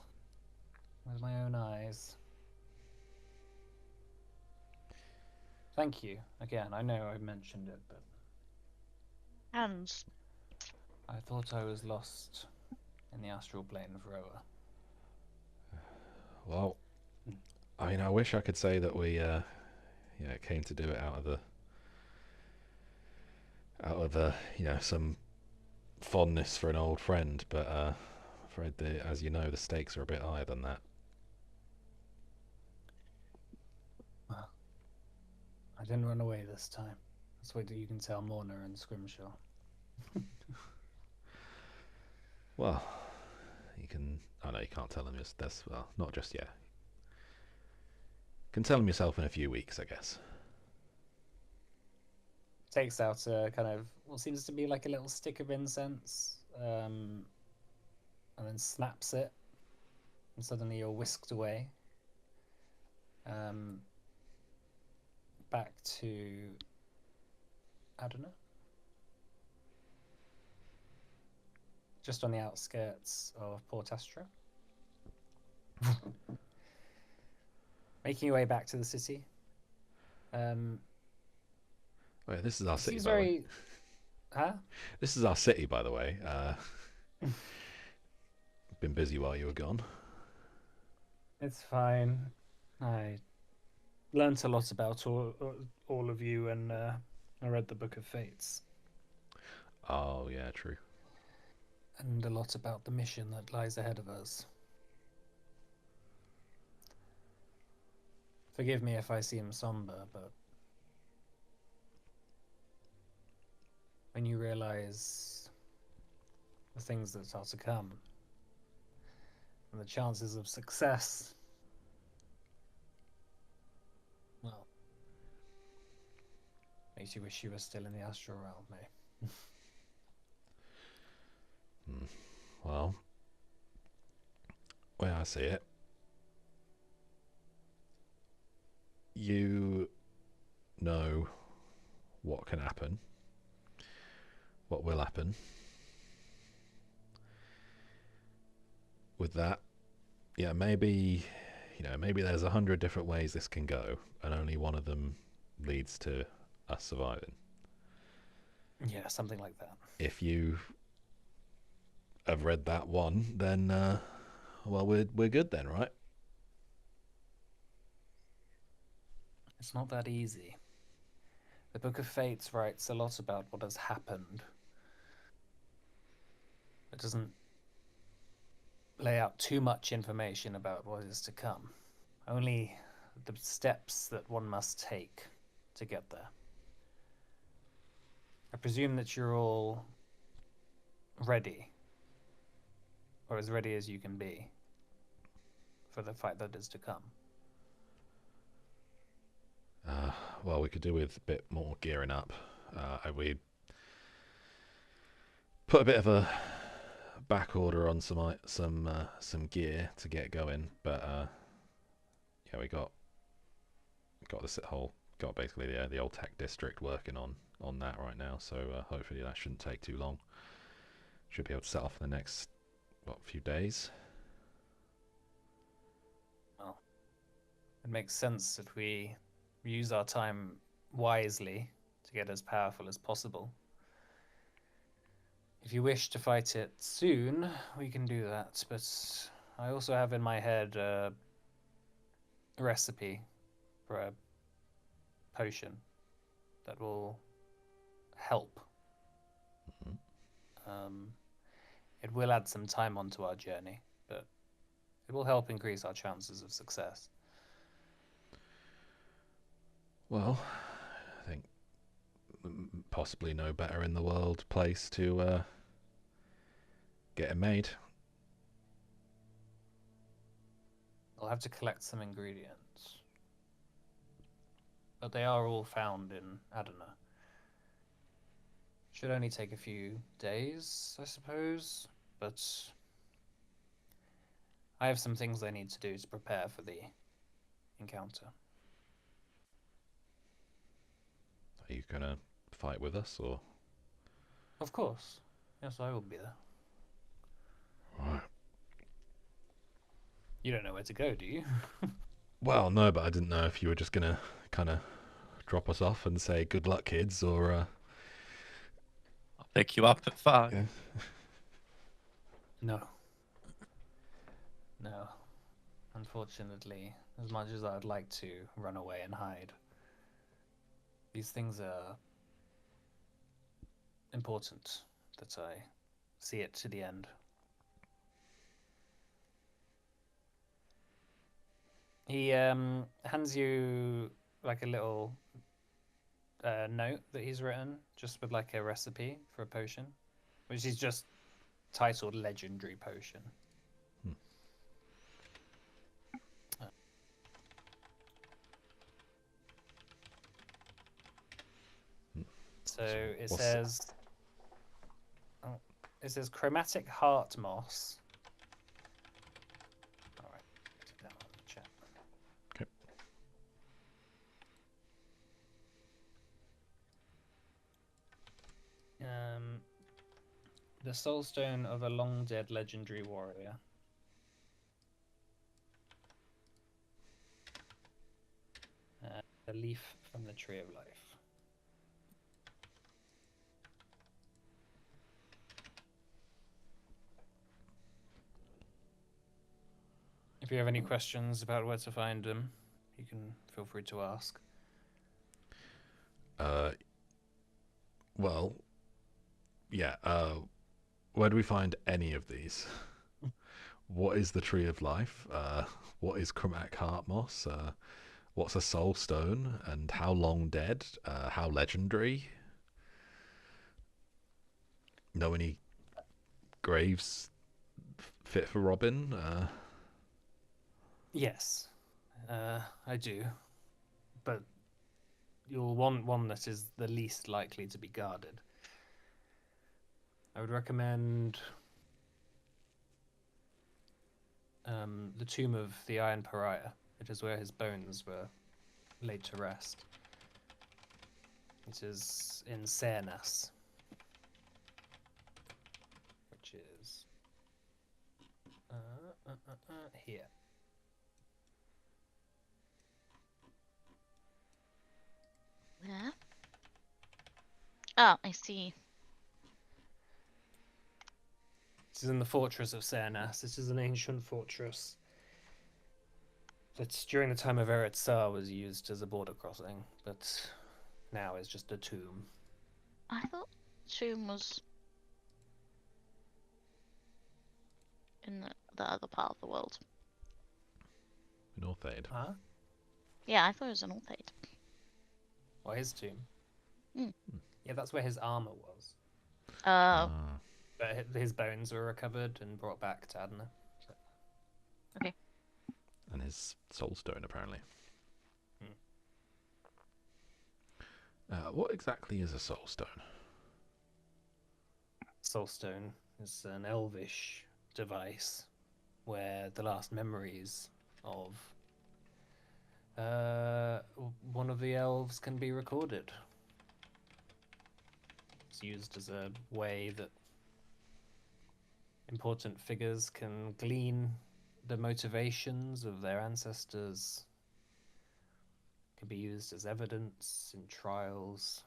with my own eyes. Thank you again. I know I mentioned it, but Hands. I thought I was lost in the astral plane of Roa. Well, I mean, I wish I could say that we came to do it out of some fondness for an old friend, but afraid as you know, the stakes are a bit higher than that. Well, I didn't run away this time. That's what you can tell Morna and Scrimshaw. Well, you can. Oh no, you can't tell them. That's well, not just yet. You can tell them yourself in a few weeks, I guess. Takes out a kind of what seems to be like a little stick of incense, and then snaps it, and suddenly you're whisked away. Back to Adana. Just on the outskirts of Port Astra. Making your way back to the city. Oh, yeah, this is our city, Seems by the way. very... Huh? This is our city, by the way. Been busy while you were gone. It's fine. I learnt a lot about all of you, and I read the Book of Fates. Oh, yeah, true. And a lot about the mission that lies ahead of us. Forgive me if I seem somber, but when you realize the things that are to come and the chances of success, well, makes you wish you were still in the astral realm, eh? Well, way I see it, you know what can happen what will happen with that, yeah, maybe, maybe there's 100 different ways this can go, and only one of them leads to us surviving. Yeah, something like that. If you have read that one, then well, we're good then, right? It's not that easy. The Book of Fates writes a lot about what has happened. It doesn't lay out too much information about what is to come. Only the steps that one must take to get there. I presume that you're all ready, or as ready as you can be, for the fight that is to come. Well, we could do with a bit more gearing up. We put a bit of a back order on some gear to get going, but yeah, we got basically the old tech district working on that right now. So hopefully that shouldn't take too long. Should be able to set off in the next few days. Well, it makes sense that we use our time wisely to get as powerful as possible. If you wish to fight it soon, we can do that, but I also have in my head a recipe for a potion that will help. It will add some time onto our journey, but it will help increase our chances of success. Well, I think possibly no better in the world place to get it made. I'll have to collect some ingredients, but they are all found in Adana. Should only take a few days, I suppose, but I have some things I need to do to prepare for the encounter. Are you gonna fight with us, or? Of course. Yes, I will be there. Right. You don't know where to go, do you? Well, no, but I didn't know if you were just gonna kind of drop us off and say good luck, kids, or I'll pick you up at 5. yeah. No. No. Unfortunately, as much as I'd like to run away and hide, these things are important that I see it to the end. He hands you like a little note that he's written, just with like a recipe for a potion, which is just titled Legendary Potion. So it says, it says chromatic heart moss. All right, put it down on the chat. Okay. The soul stone of a long dead legendary warrior. A leaf from the tree of life. If you have any questions about where to find them, you can feel free to ask. Well, yeah. Where do we find any of these? What is the tree of life? What is chromatic heart moss? What's a soul stone? And how long dead? How legendary? Know any graves fit for Robin? Yes, I do. But you'll want one that is the least likely to be guarded. I would recommend the Tomb of the Iron Pariah. It is where his bones were laid to rest. It is in Sernas. which is here. Where? Oh, I see. This is in the fortress of Sernas. This is an ancient fortress that during the time of Eretz Tsar was used as a border crossing, but now is just a tomb. I thought Tomb was in the other part of the world. North Aid. Huh? Yeah, I thought it was in Orthaid. Or his tomb. Mm. Yeah, that's where his armor was. Oh, But his bones were recovered and brought back to Adna. okay. And his soul stone, apparently. What exactly is a soul stone? Soulstone is an elvish device where the last memories of one of the elves can be recorded. It's used as a way that important figures can glean the motivations of their ancestors. Can be used as evidence in trials.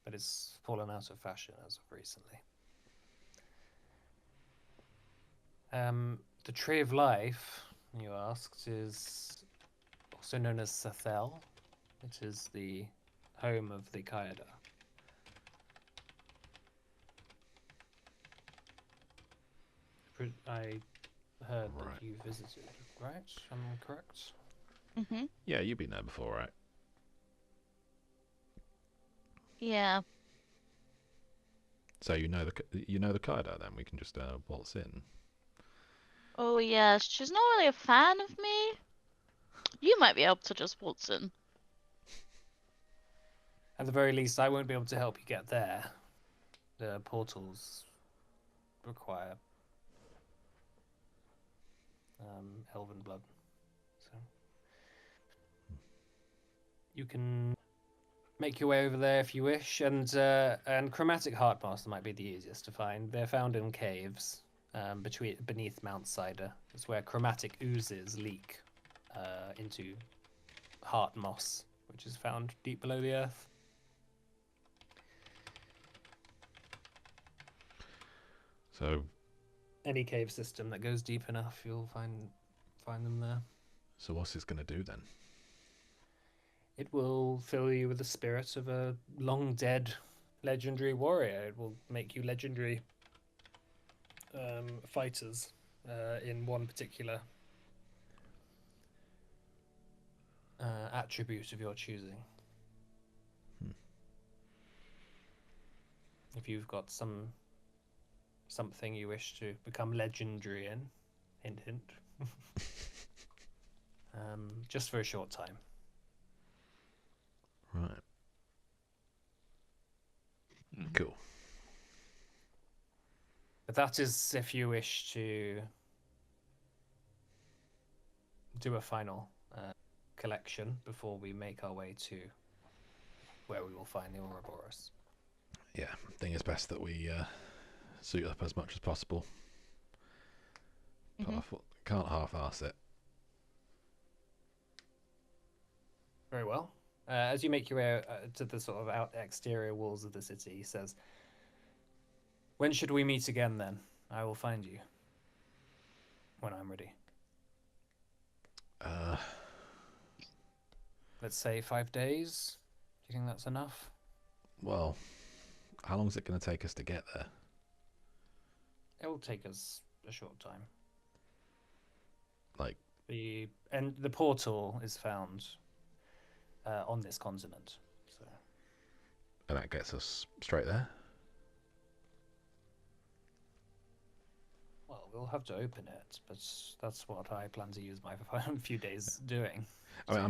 But it's fallen out of fashion as of recently. The Tree of Life, you asked, is also known as Sathel. It is the home of the Kayada. I heard Right. that you visited, right? Am I correct? Mm-hmm. Yeah, you've been there before, right? Yeah. So you know the Kaida, then we can just waltz in. Oh, yeah. She's not really a fan of me. You might be able to just waltz in. At the very least, I won't be able to help you get there. The portals require elven blood, so you can make your way over there if you wish. And chromatic heartmaster might be the easiest to find. They're found in caves beneath Mount Cider. It's where chromatic oozes leak into heart moss, which is found deep below the earth. So Any cave system that goes deep enough, you'll find them there. So what's this going to do then? It will fill you with the spirit of a long dead legendary warrior. It will make you legendary fighters in one particular attribute of your choosing. If you've got something you wish to become legendary in, hint hint, just for a short time. Right. Cool. But that is if you wish to do a final collection before we make our way to where we will find the Ouroboros. Yeah, I think it's best that we suit up as much as possible. Mhm. Can't half-arse it. Very well. As you make your way to the sort of exterior walls of the city, he says, "When should we meet again then? I will find you when I'm ready." Let's say 5 days. Do you think that's enough? Well, how long is it going to take us to get there? It will take us a short time. Like, The portal is found on this continent. So and that gets us straight there? well, we'll have to open it, but that's what I plan to use my few days doing. I mean, So,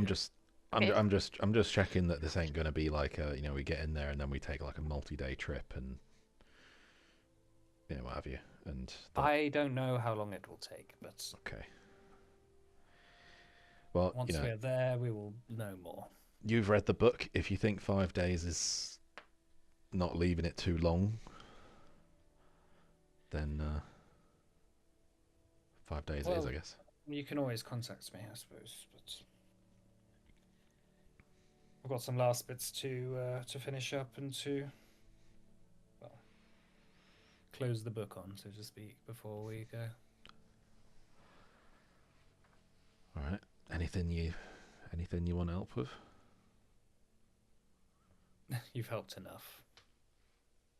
I'm just checking that this ain't going to be like we get in there and then we take like a multi-day trip and what have you. And I don't know how long it will take, but okay. Well, once we're there, we will know more. You've read the book. If you think 5 days is not leaving it too long, then 5 days it is, Well, I guess. you can always contact me, I suppose. But I've got some last bits to finish up and to, well, close the book on, so to speak, before we go. All right. Anything you want help with? You've helped enough.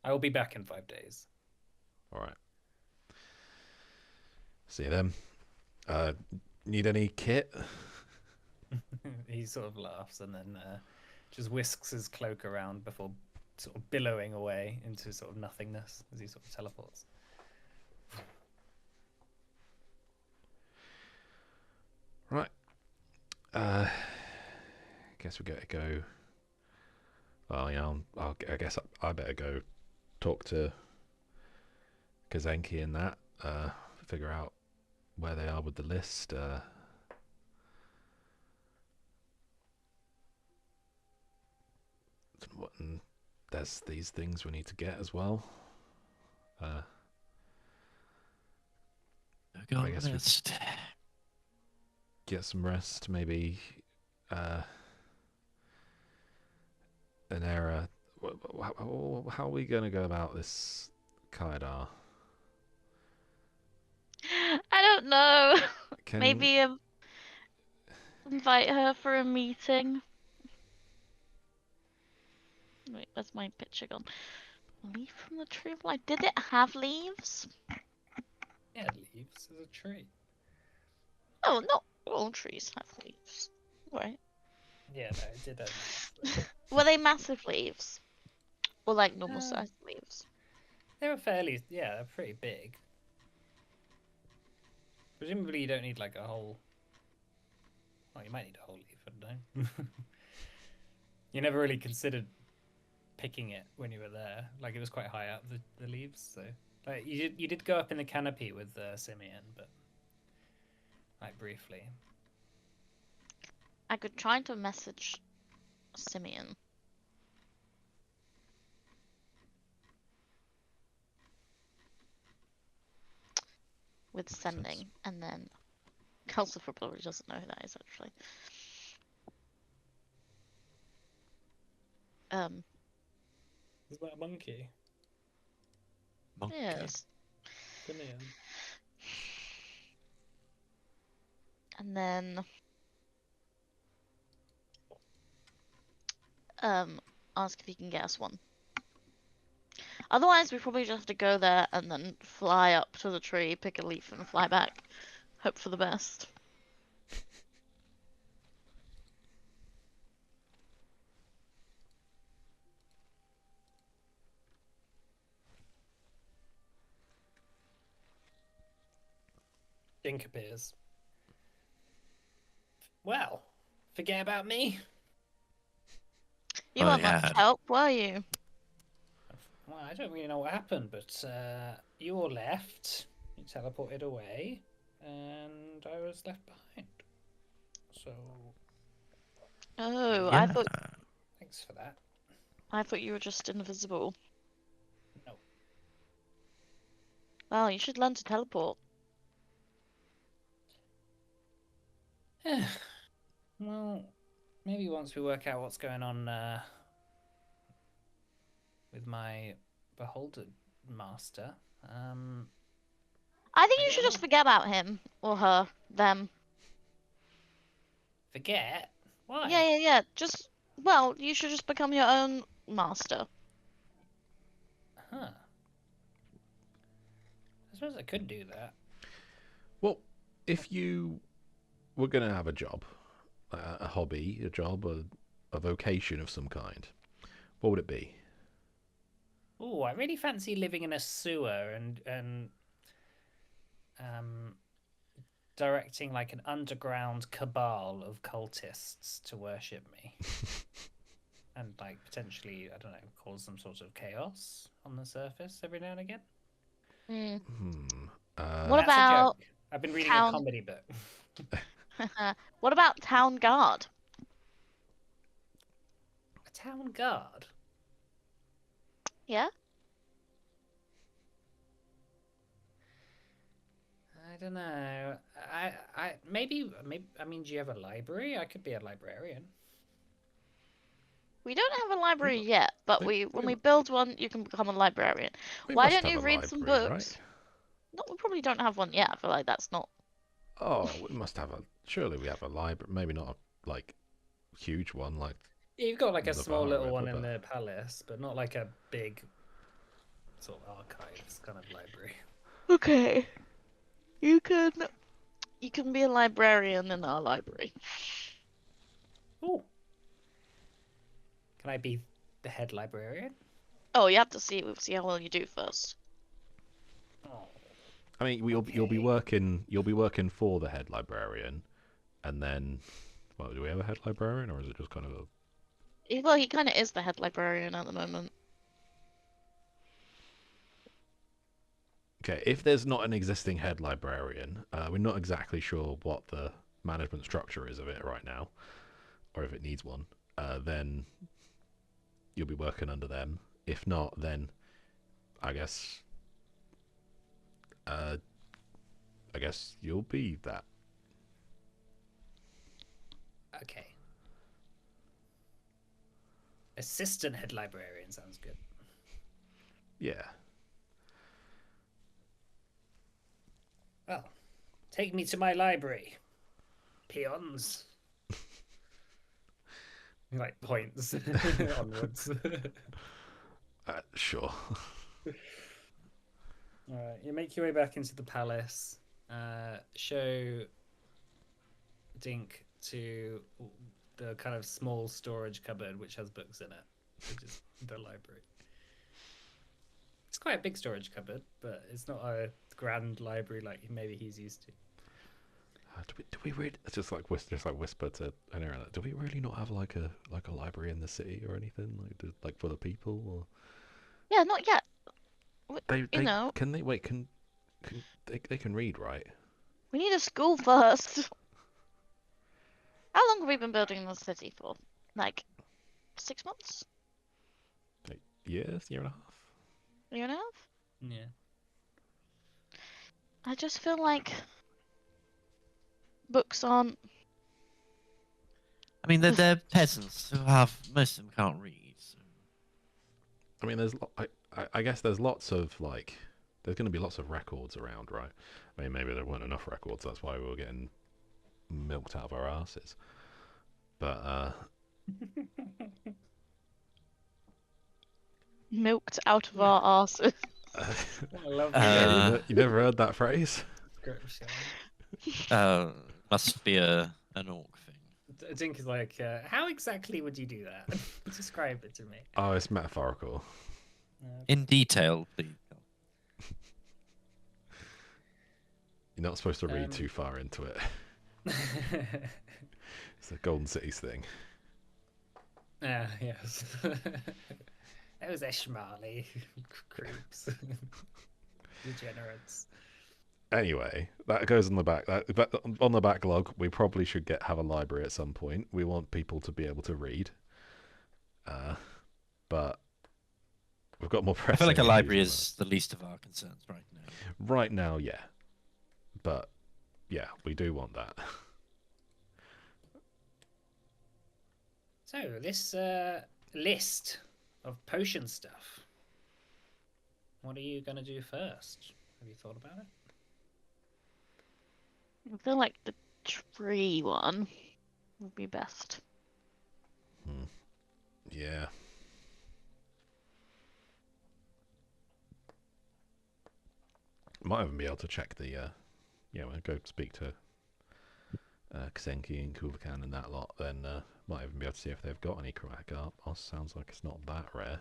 I will be back in 5 days. All right. See you then. Need any kit? He sort of laughs and then just whisks his cloak around before sort of billowing away into sort of nothingness as he sort of teleports. Right. Guess we gotta go. Well, yeah, I guess I better go talk to Kazenki and that. Figure out where they are with the list. And there's these things we need to get as well. I guess we get some rest, maybe. An error. How are we gonna go about this, Kaidar? I don't know. Can Maybe invite her for a meeting. Wait, where's my picture gone? Leaf from the tree of life. Did it have leaves? Yeah, leaves as a tree. Oh, not all trees have leaves. Right. Yeah, no, it did have leaves. Were they massive leaves? Or like normal sized leaves? They were fairly, yeah, they're pretty big. Presumably you don't need like a whole... Well, you might need a whole leaf, I don't know. You never really considered picking it when you were there. Like, it was quite high up, the leaves, so... Like, you did go up in the canopy with Simeon, but... Like, briefly. I could try to message Simeon. With sending, and then Calcifer probably doesn't know who that is actually. Is that a monkey? Monkey. Yes. Simeon. And then ask if he can get us one. Otherwise, we probably just have to go there and then fly up to the tree, pick a leaf, and fly back. Hope for the best. Dink appears. Well, forget about me? You Oh, weren't yeah. much help, were you? Well, I don't really know what happened, but you all left. You teleported away, and I was left behind. So, Oh, Yeah. thanks for that. I thought you were just invisible. No. Well, you should learn to teleport. Well, maybe once we work out what's going on with my beholder master. I think you Maybe should I just will. forget about him or her, them. Forget? Why? Yeah. Just, well, you should just become your own master. Huh. I suppose I could do that. Well, if you were gonna have a job, a hobby, a job, a vocation of some kind, what would it be? Oh, I really fancy living in a sewer and directing like an underground cabal of cultists to worship me. And like potentially, I don't know, cause some sort of chaos on the surface every now and again. Hmm. Uh, What That's a about joke. I've been reading a town- comedy book. what about town guard? A town guard? Yeah? I don't know. Maybe. I mean, do you have a library? I could be a librarian. We don't have a library mu- yet, but we- when we- we build one, you can become a librarian. We Why must don't have you a read some library, books? right? No, we probably don't have one yet. I feel like that's not. Oh, we must have a. Surely we have a library. Maybe not a like huge one like You've got like a the small bar or little one whatever, in but- the palace, but not like a big sort of archives kind of library. Okay. You can be a librarian in our library. Oh, can I be the head librarian? Oh, you have to see how well you do first. Oh, I mean, you'll be Okay. working for the head librarian, and then, well, do we have a head librarian, or is it just kind of a? Well, he kind of is the head librarian at the moment. Okay, if there's not an existing head librarian, we're not exactly sure what the management structure is of it right now, or if it needs one. Then you'll be working under them. If not, then I guess, I guess you'll be that. okay. Assistant head librarian sounds good. Yeah. Well, take me to my library, peons. Like points onwards. Sure. Alright, you make your way back into the palace. Show Dink to the kind of small storage cupboard which has books in it, which is the library. It's quite a big storage cupboard, but it's not a grand library like maybe he's used to. Do we really just like whisper to anyone? Do we really not have like a library in the city or anything like for the people? Or Yeah, not yet. they know. can they wait can they can read, right? We need a school first. How long have we been building the city for? Like 6 months? Like year and a half. A year and a half? Yeah. I just feel like books aren't. I mean, they're peasants who have most of them can't read. So. I mean, I guess there's lots of like there's going to be lots of records around, right? I mean, maybe there weren't enough records. That's why we were getting milked out of our asses. But Milked out of our asses. I love you never heard that phrase? description. Must be an orc thing. Dink is like, how exactly would you do that? Describe it to me. Oh, it's metaphorical. In detail, please. You're not supposed to read too far into it. It's the Golden Cities thing. Ah, yes. Those Eshmali creeps. Degenerates. Anyway, that goes on the back. But on the backlog, we probably should have a library at some point. We want people to be able to read. But we've got more pressing I feel like a issues library than is the least of our concerns right now. that. Right now, yeah. But yeah, we do want that. So, this list of potion stuff. What are you going to do first? Have you thought about it? I feel like the tree one would be best. Yeah. Might even be able to check the we'll go speak to Ksenki and Kulakan and that lot, then might even be able to see if they've got any chromatic art. Sounds like it's not that rare.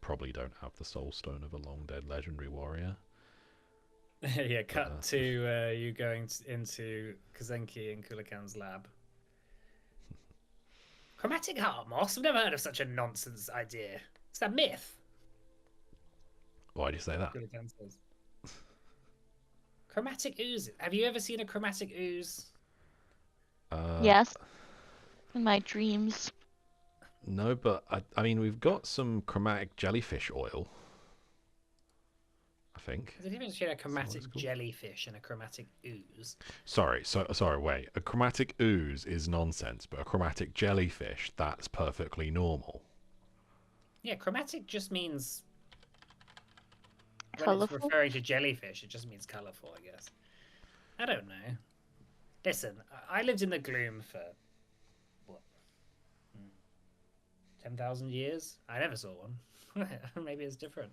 Probably don't have the soul stone of a long dead legendary warrior. Yeah, cut to you going into Kazenki and Kulakan's lab. Chromatic heart moss? I've never heard of such a nonsense idea. It's a myth. Why do you say that? Kulakan says. Chromatic ooze. Have you ever seen a chromatic ooze? Yes. In my dreams. No, but I mean, we've got some chromatic jellyfish oil. I think. There's a difference between a what it's chromatic called? jellyfish and a chromatic ooze. Sorry, wait. A chromatic ooze is nonsense, but a chromatic jellyfish, that's perfectly normal. Yeah, chromatic just means when it's Colourful? referring to jellyfish, it just means colourful, I guess. I don't know. Listen, I lived in the gloom for what, 10,000 years? I never saw one. Maybe it's different.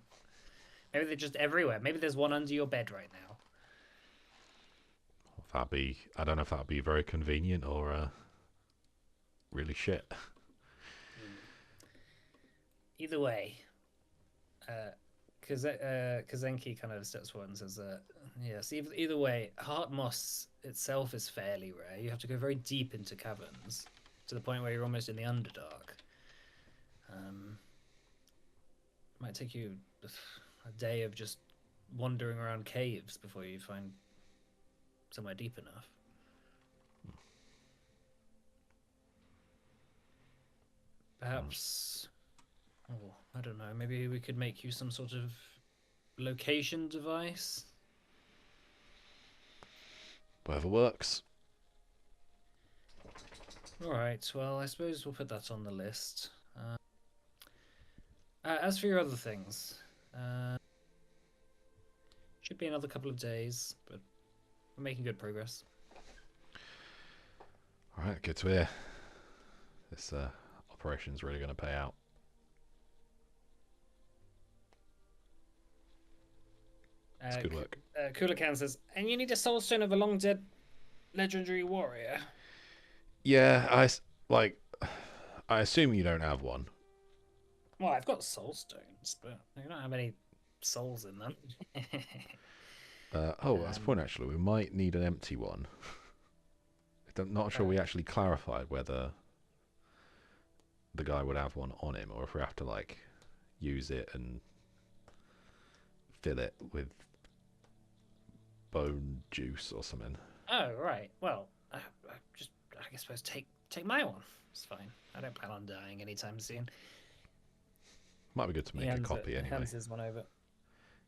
Maybe they're just everywhere. Maybe there's one under your bed right now. I don't know if that'd be very convenient or really shit. Either way, Kazenki kind of steps forward and says, yes, either way, heart moss itself is fairly rare. You have to go very deep into caverns to the point where you're almost in the Underdark. It might take you a day of just wandering around caves before you find somewhere deep enough. Perhaps, oh, I don't know, maybe we could make you some sort of location device. Whatever works. All right, well, I suppose we'll put that on the list. As for your other things, should be another couple of days, but we're making good progress. All right, good to hear. This operation's really going to pay out. It's good work. Kulakan says, and you need a soul stone of a long dead legendary warrior. Yeah, I assume you don't have one. Well, I've got soul stones, but I don't have any souls in them. That's a point actually. We might need an empty one. I'm not sure we actually clarified whether the guy would have one on him or if we have to like use it and fill it with bone juice or something. Oh, right. Well, I suppose take my one. It's fine. I don't plan on dying anytime soon. Might be good to make a copy anyway. Hands his one over.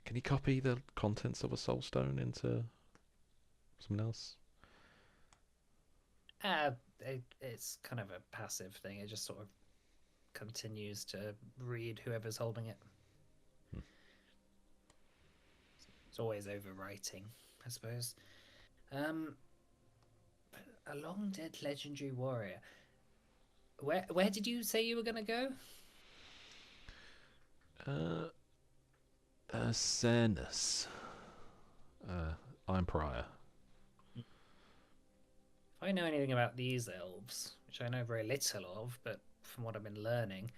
Can you copy the contents of a soul stone into something else? It's kind of a passive thing. It just sort of continues to read whoever's holding it. It's always overwriting, I suppose. A long dead legendary warrior. Where did you say you were gonna go? Cernus. I'm Prior. If I know anything about these elves, which I know very little of, but from what I've been learning,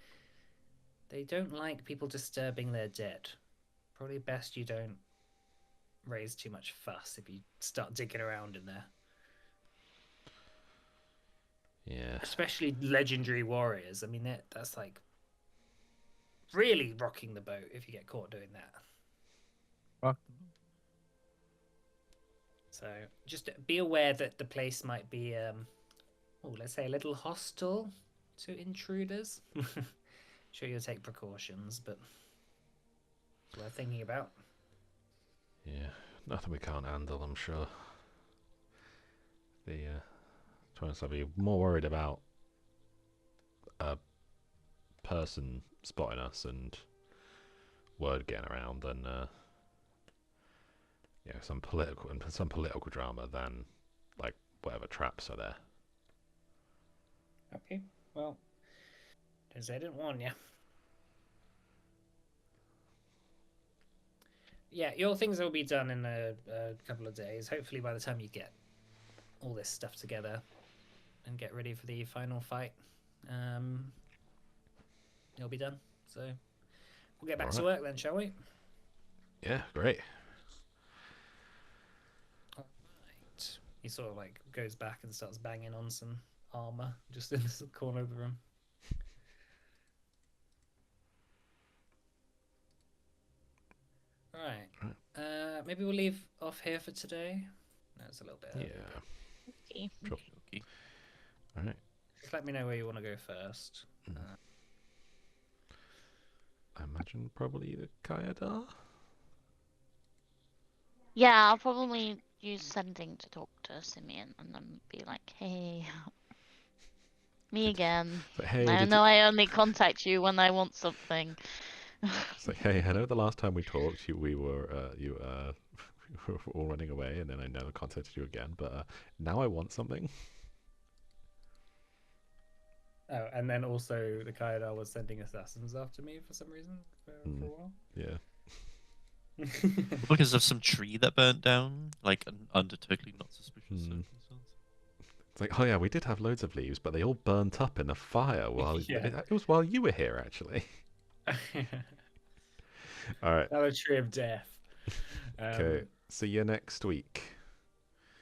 they don't like people disturbing their dead. Probably best you don't raise too much fuss if you start digging around in there. Yeah. Especially legendary warriors. I mean, that's like really rocking the boat if you get caught doing that. Rock. So just be aware that the place might be, let's say a little hostile to intruders. Sure, you'll take precautions, but it's worth thinking about. Yeah, nothing we can't handle, I'm sure. To be honest, I'd be more worried about a person spotting us and word getting around than some political drama than like whatever traps are there. Okay, well, because I didn't warn you. Yeah, your things will be done in a couple of days. Hopefully, by the time you get all this stuff together and get ready for the final fight, it'll be done. So we'll get back to work then, shall we? Yeah, great. All right. He sort of like goes back and starts banging on some armor just in the corner of the room. Right. Maybe we'll leave off here for today. No, it's a little bit early. Yeah. Okay. Sure. Okay. All right. Just let me know where you want to go first. I imagine probably the Kayadar. Yeah, I'll probably use sending to talk to Simeon and then be like, hey, me again. So, hey, I did know you... I only contact you when I want something. It's like, hey, I know the last time we talked, we were we were all running away, and then I never contacted you again. But now I want something. Oh, and then also the Kaiadar was sending assassins after me for some reason for a while. Yeah. Because of some tree that burnt down, like under totally not suspicious circumstances. It's like, oh yeah, we did have loads of leaves, but they all burnt up in a fire while Yeah. it was while you were here, actually. All right. Not a tree of death. Okay. See you next week.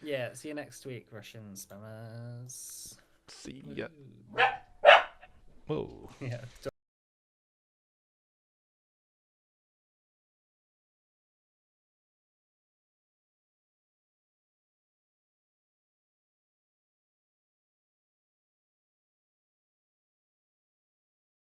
Yeah, see you next week, Russian spammers. See ya. Woo. Whoa. Yeah.